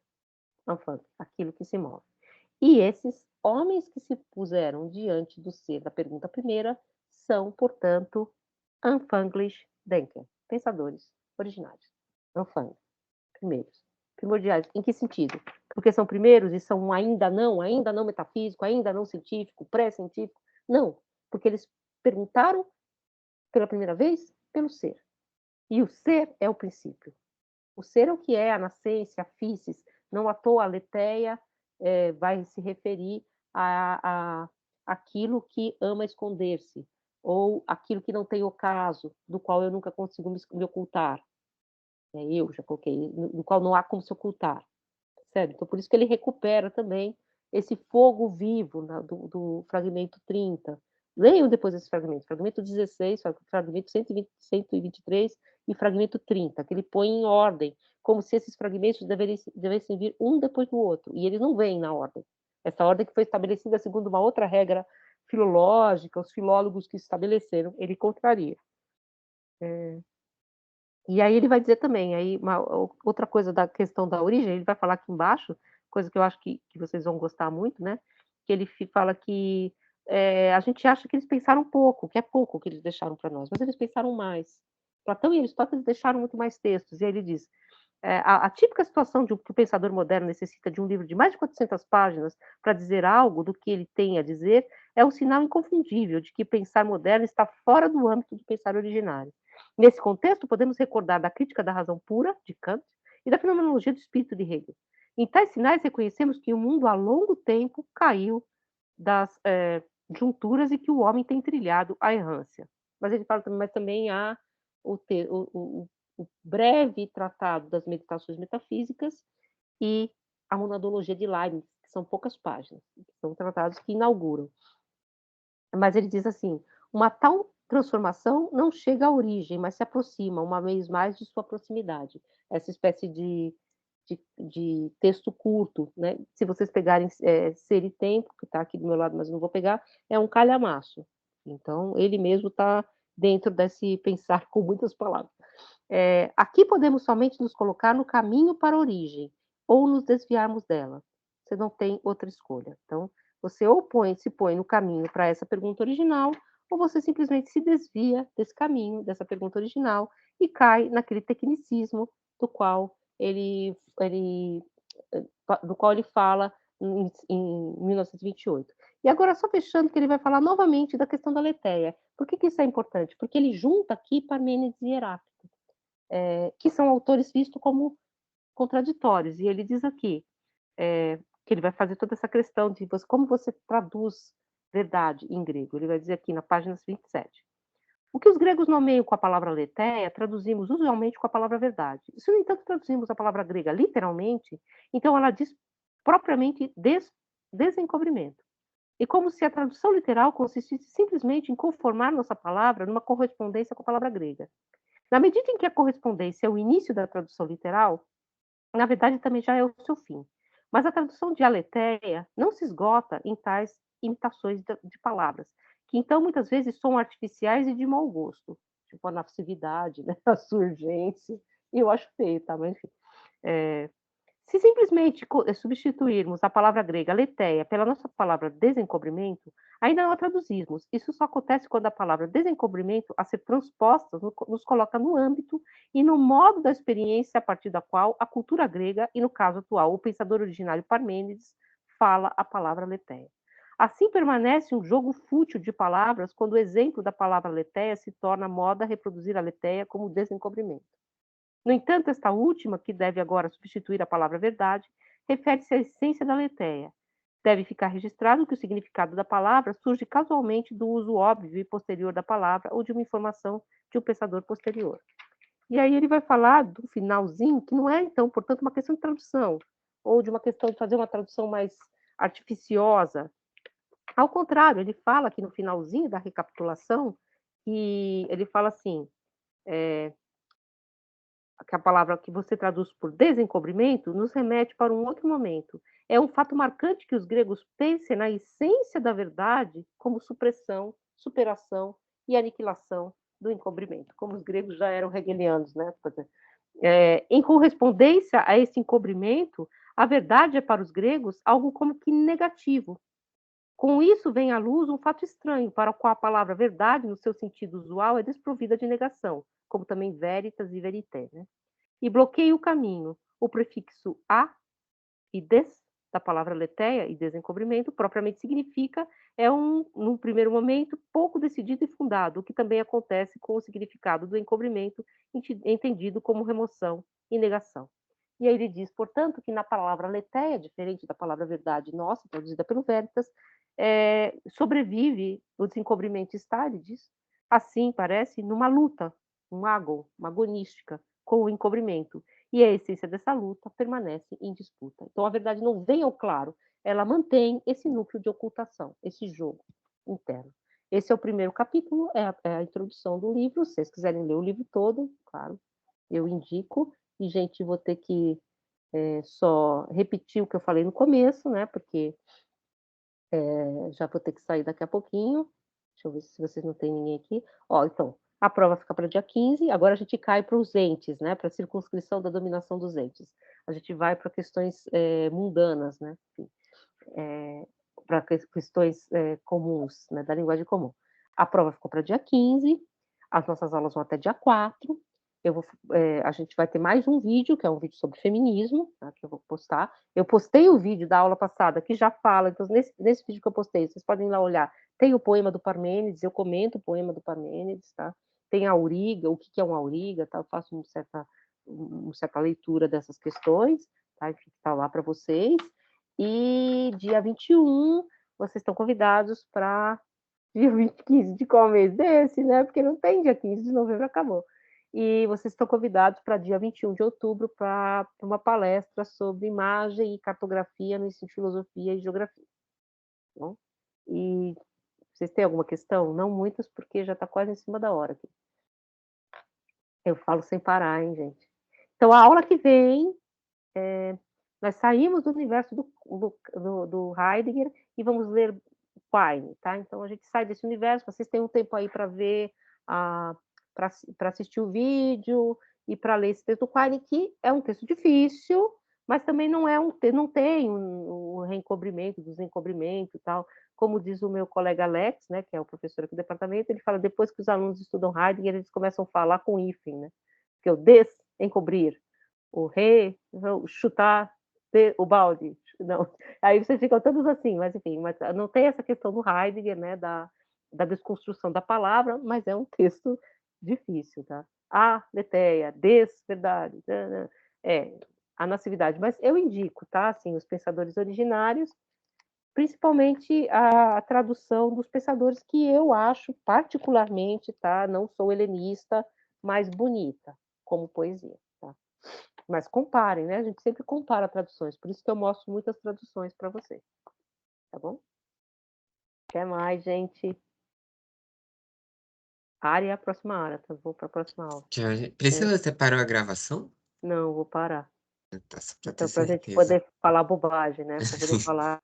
Anfang, aquilo que se move. E esses homens que se puseram diante do ser da pergunta primeira são, portanto, Anfänglich Denker, pensadores originários. Anfang, primeiros, primordiais. Em que sentido? Porque são primeiros e são um ainda não metafísico, ainda não científico, pré-científico? Não, porque eles perguntaram pela primeira vez pelo ser. E o ser é o princípio. O ser é o que é, a nascência, a physis. Não à toa a Leteia vai se referir a aquilo que ama esconder-se, ou aquilo que não tem ocaso, do qual eu nunca consigo me ocultar. Eu já coloquei, no qual não há como se ocultar, percebe? Então por isso que ele recupera também esse fogo vivo do fragmento 30. Leiam depois esse fragmento, fragmento 16, fragmento 123 e fragmento 30, que ele põe em ordem, como se esses fragmentos devessem vir um depois do outro, e eles não vêm na ordem. Essa ordem que foi estabelecida segundo uma outra regra filológica, os filólogos que estabeleceram, ele contraria. E aí ele vai dizer também, aí outra coisa da questão da origem, ele vai falar aqui embaixo, coisa que eu acho que vocês vão gostar muito, né, que ele fala que a gente acha que eles pensaram pouco, que é pouco que eles deixaram para nós, mas eles pensaram mais. Platão e Aristóteles deixaram muito mais textos, e aí ele diz, a típica situação de que o pensador moderno necessita de um livro de mais de 400 páginas para dizer algo do que ele tem a dizer, é um sinal inconfundível de que pensar moderno está fora do âmbito do pensar originário. Nesse contexto, podemos recordar da crítica da razão pura, de Kant, e da fenomenologia do espírito de Hegel. Em tais sinais, reconhecemos que o mundo, há longo tempo, caiu das junturas e que o homem tem trilhado a errância. Mas ele fala também, mas também há o breve tratado das meditações metafísicas e a monadologia de Leibniz, que são poucas páginas, que são tratados que inauguram. Mas ele diz assim: uma tal transformação não chega à origem, mas se aproxima, uma vez mais, de sua proximidade. Essa espécie de texto curto, né? Se vocês pegarem Ser e Tempo, que está aqui do meu lado, mas não vou pegar, é um calhamaço. Então, ele mesmo está dentro desse pensar com muitas palavras. Aqui podemos somente nos colocar no caminho para a origem, ou nos desviarmos dela. Você não tem outra escolha. Então, você ou se põe no caminho para essa pergunta original, ou você simplesmente se desvia desse caminho, dessa pergunta original, e cai naquele tecnicismo do qual ele fala em 1928. E agora, só fechando, que ele vai falar novamente da questão da Letéia. Por que isso é importante? Porque ele junta aqui Parmênides e Heráclito, que são autores vistos como contraditórios. E ele diz aqui que ele vai fazer toda essa questão de como você traduz verdade em grego. Ele vai dizer aqui na página 27. O que os gregos nomeiam com a palavra letéia, traduzimos usualmente com a palavra verdade. Se, no entanto, traduzimos a palavra grega literalmente, então ela diz propriamente desencobrimento. E como se a tradução literal consistisse simplesmente em conformar nossa palavra numa correspondência com a palavra grega. Na medida em que a correspondência é o início da tradução literal, na verdade também já é o seu fim. Mas a tradução de aletheia não se esgota em tais imitações de palavras, que então muitas vezes são artificiais e de mau gosto, tipo a nocividade, né? A surgência, e eu acho feio, tá? Mas enfim. Se simplesmente substituirmos a palavra grega letéia pela nossa palavra desencobrimento, ainda não a traduzimos. Isso só acontece quando a palavra desencobrimento, a ser transposta, nos coloca no âmbito e no modo da experiência a partir da qual a cultura grega, e no caso atual, o pensador originário Parmênides, fala a palavra letéia. Assim permanece um jogo fútil de palavras quando o exemplo da palavra letéia se torna moda reproduzir a letéia como desencobrimento. No entanto, esta última, que deve agora substituir a palavra verdade, refere-se à essência da letéia. Deve ficar registrado que o significado da palavra surge casualmente do uso óbvio e posterior da palavra ou de uma informação de um pensador posterior. E aí ele vai falar do finalzinho, que não é então, portanto, uma questão de tradução, ou de uma questão de fazer uma tradução mais artificiosa. Ao contrário, ele fala aqui no finalzinho da recapitulação, que ele fala assim, que a palavra que você traduz por desencobrimento nos remete para um outro momento. É um fato marcante que os gregos pensem na essência da verdade como supressão, superação e aniquilação do encobrimento, como os gregos já eram hegelianos, né? Em correspondência a esse encobrimento, a verdade é para os gregos algo como que negativo. Com isso vem à luz um fato estranho, para o qual a palavra verdade, no seu sentido usual, é desprovida de negação, como também veritas e verité, né? E bloqueia o caminho. O prefixo a e des, da palavra letéia e desencobrimento, propriamente significa, num primeiro momento, pouco decidido e fundado, o que também acontece com o significado do encobrimento, entendido como remoção e negação. E aí ele diz, portanto, que na palavra letéia, diferente da palavra verdade nossa, traduzida pelo Veritas, sobrevive o desencobrimento está, ele diz, assim parece, numa luta, uma agonística, com o encobrimento. E a essência dessa luta permanece em disputa. Então, a verdade não vem ao claro, ela mantém esse núcleo de ocultação, esse jogo interno. Esse é o primeiro capítulo, é a introdução do livro. Se vocês quiserem ler o livro todo, claro, eu indico. E, gente, vou ter que só repetir o que eu falei no começo, né? Porque já vou ter que sair daqui a pouquinho. Deixa eu ver se vocês não têm ninguém aqui. Ó, então, a prova fica para dia 15, agora a gente cai para os entes, né? Para a circunscrição da dominação dos entes. A gente vai para questões mundanas, né? Para questões comuns, né? Da linguagem comum. A prova ficou para dia 15, as nossas aulas vão até dia 4. A gente vai ter mais um vídeo, que é um vídeo sobre feminismo, tá, que eu vou postar. Eu postei o vídeo da aula passada, que já fala, então nesse vídeo que eu postei, vocês podem ir lá olhar, tem o poema do Parmênides, eu comento o poema do Parmênides, tá? Tem a auriga, o que é uma auriga, tá? Eu faço uma certa leitura dessas questões, tá? Enfim, tá lá para vocês. E dia 21, vocês estão convidados para dia 15 de qual mês desse, né? Porque não tem dia 15 de novembro, acabou. E vocês estão convidados para dia 21 de outubro para uma palestra sobre imagem e cartografia no ensino de filosofia e geografia. Tá bom? E vocês têm alguma questão? Não muitas, porque já está quase em cima da hora aqui. Eu falo sem parar, hein, gente? Então, a aula que vem, nós saímos do universo do Heidegger e vamos ler Quine, tá? Então, a gente sai desse universo, vocês têm um tempo aí para ver, para assistir o vídeo e para ler esse texto do Quine, que é um texto difícil, mas também não tem um reencobrimento, desencobrimento e tal. Como diz o meu colega Alex, né, que é o professor aqui do departamento, ele fala, depois que os alunos estudam Heidegger, eles começam a falar com hífen, né? Que é o desencobrir, o o chutar, o balde, não. Aí vocês ficam todos assim, mas enfim, não tem essa questão do Heidegger, né, da desconstrução da palavra, mas é um texto difícil, tá? A, letéia, verdade, a nocividade. Mas eu indico, tá, assim, os pensadores originários, principalmente a tradução dos pensadores que eu acho particularmente, tá, não sou helenista, mais bonita, como poesia, tá? Mas comparem, né? A gente sempre compara traduções, por isso que eu mostro muitas traduções para vocês, tá bom? Até mais, gente. Área, a próxima área, tá? Vou para a próxima aula. Precisa você parou a gravação? Não, vou parar. Tá, só pra ter Então, para a gente certeza. poder falar bobagem, né? Para poder falar